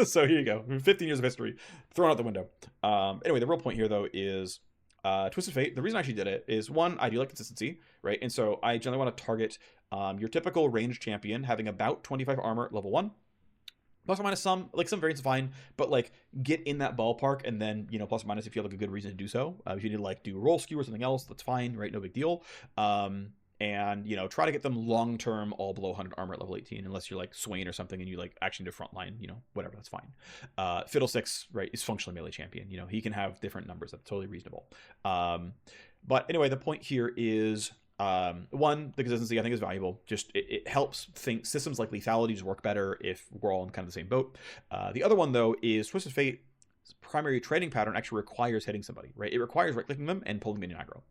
So here you go, 15 years of history thrown out the window. Anyway, the real point here though is Twisted Fate. The reason I actually did it is, one, I do like consistency, right? And so I generally want to target your typical ranged champion having about 25 armor at level 1. Plus or minus some variants are fine, but like get in that ballpark, and then, plus or minus if you have like a good reason to do so. If you need to like do roll skew or something else, that's fine, right? No big deal. And try to get them long term all below 100 armor at level 18, unless you're like Swain or something and you like actually do frontline, whatever, that's fine. Fiddlesticks, right, is functionally melee champion. He can have different numbers, that's totally reasonable. But anyway, the point here is, one, the consistency I think is valuable. Just it helps systems like lethality just work better if we're all in kind of the same boat. The other one though is Twisted Fate's primary trading pattern actually requires hitting somebody, right? It requires right clicking them and pulling minion aggro,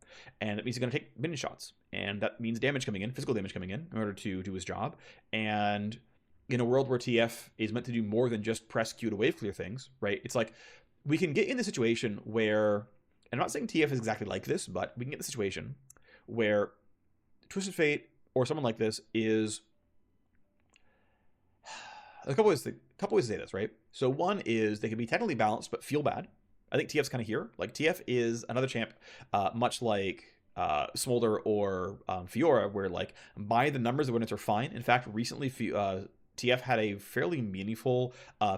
and it means he's going to take minion shots, and that means damage coming in, physical damage coming in order to do his job. And in a world where TF is meant to do more than just press Q to wave clear things, right? It's like we can get in the situation where, and I'm not saying TF is exactly like this, but we can get the situation where Twisted Fate or someone like this is a couple ways to say this, right? So one is they can be technically balanced but feel bad. I think TF's kind of here. Like TF is another champ, much like Smolder or Fiora, where like by the numbers the winners are fine. In fact, recently TF had a fairly meaningful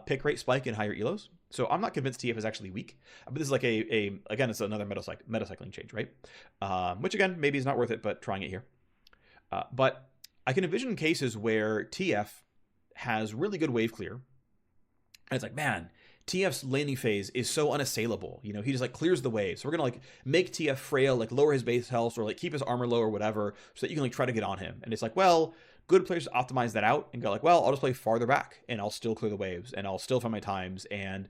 pick rate spike in higher elos. So I'm not convinced TF is actually weak, but this is like again, it's another meta cycling change, right? Which again, maybe is not worth it, but trying it here. But I can envision cases where TF has really good wave clear, and it's like, man, TF's laning phase is so unassailable. You know, he just like clears the wave. So we're gonna like make TF frail, like lower his base health or like keep his armor low or whatever, so that you can like try to get on him. And it's like, well, good players optimize that out and go like, well, I'll just play farther back and I'll still clear the waves and I'll still find my times. And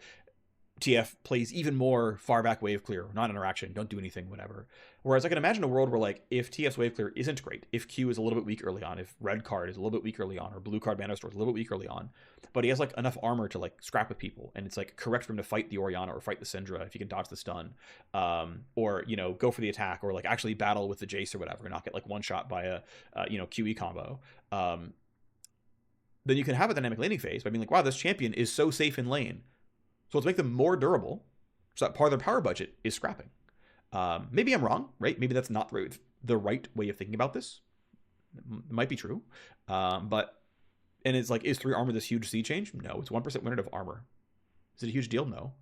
TF plays even more far back wave clear, non-interaction, don't do anything, whatever. Whereas I can imagine a world where like if TF's wave clear isn't great, if Q is a little bit weak early on, if red card is a little bit weak early on, or blue card mana store is a little bit weak early on, but he has like enough armor to like scrap with people, and it's like correct for him to fight the Orianna or fight the Syndra if he can dodge the stun, or you know go for the attack or like actually battle with the Jace or whatever and not get like one shot by a you know QE combo. Then you can have a dynamic laning phase by being like, wow, this champion is so safe in lane. So let's make them more durable so that part of their power budget is scrapping. Maybe I'm wrong, right? Maybe that's not the right way of thinking about this. It might be true. But it's like, is 3 armor this huge sea change? No, it's 1% win rate of armor. Is it a huge deal? No.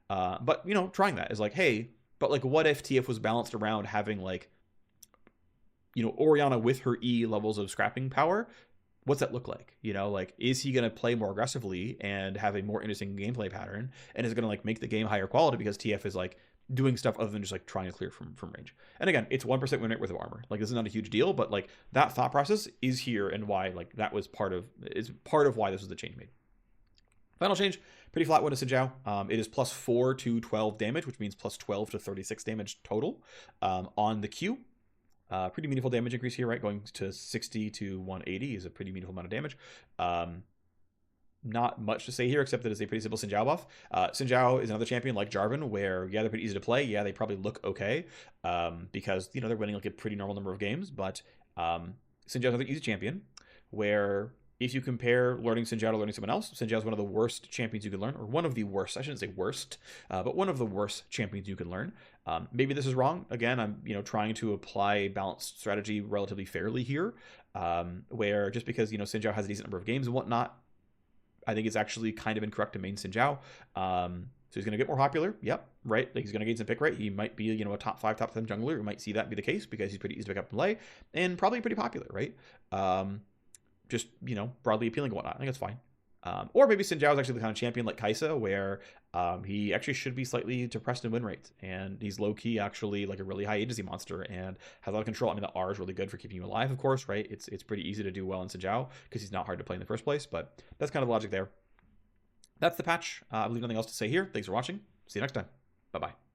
But, you know, trying that is like, hey, but like what if TF was balanced around having like, you know, Orianna with her E levels of scrapping power? What's that look like? You know, like, is he going to play more aggressively and have a more interesting gameplay pattern? And is going to like make the game higher quality because TF is like doing stuff other than just like trying to clear from range? And again, it's 1% win rate worth of armor. Like, this is not a huge deal, but like that thought process is here and why like that was part of why this was the change made. Final change, pretty flat one to Xin Zhao. It is plus 4 to 12 damage, which means plus 12 to 36 damage total on the Q. Pretty meaningful damage increase here, right? Going to 60 to 180 is a pretty meaningful amount of damage. Not much to say here, except that it's a pretty simple Xin Zhao buff. Xin Zhao is another champion like Jarvan, where, yeah, they're pretty easy to play. Yeah, they probably look okay because, you know, they're winning like a pretty normal number of games. But Xin Zhao's another easy champion where if you compare learning Xin Zhao to learning someone else, Xin Zhao is one of the worst champions you can learn, or one of the worst. I shouldn't say worst, but one of the worst champions you can learn. Maybe this is wrong. Again, I'm trying to apply balanced strategy relatively fairly here, where just because Xin Zhao has a decent number of games and whatnot, I think it's actually kind of incorrect to main Xin Zhao. So he's going to get more popular. Yep, right. Like he's going to gain some pick rate. He might be a top 5, top 10 jungler. We might see that be the case because he's pretty easy to pick up and play, and probably pretty popular, right? Just, broadly appealing and whatnot. I think that's fine. Or maybe Xin Zhao is actually the kind of champion like Kai'Sa, where he actually should be slightly depressed in win rate, and he's low-key actually like a really high agency monster and has a lot of control. I mean, the R is really good for keeping you alive, of course, right? It's pretty easy to do well in Xin Zhao because he's not hard to play in the first place, but that's kind of the logic there. That's the patch. I believe nothing else to say here. Thanks for watching. See you next time. Bye-bye.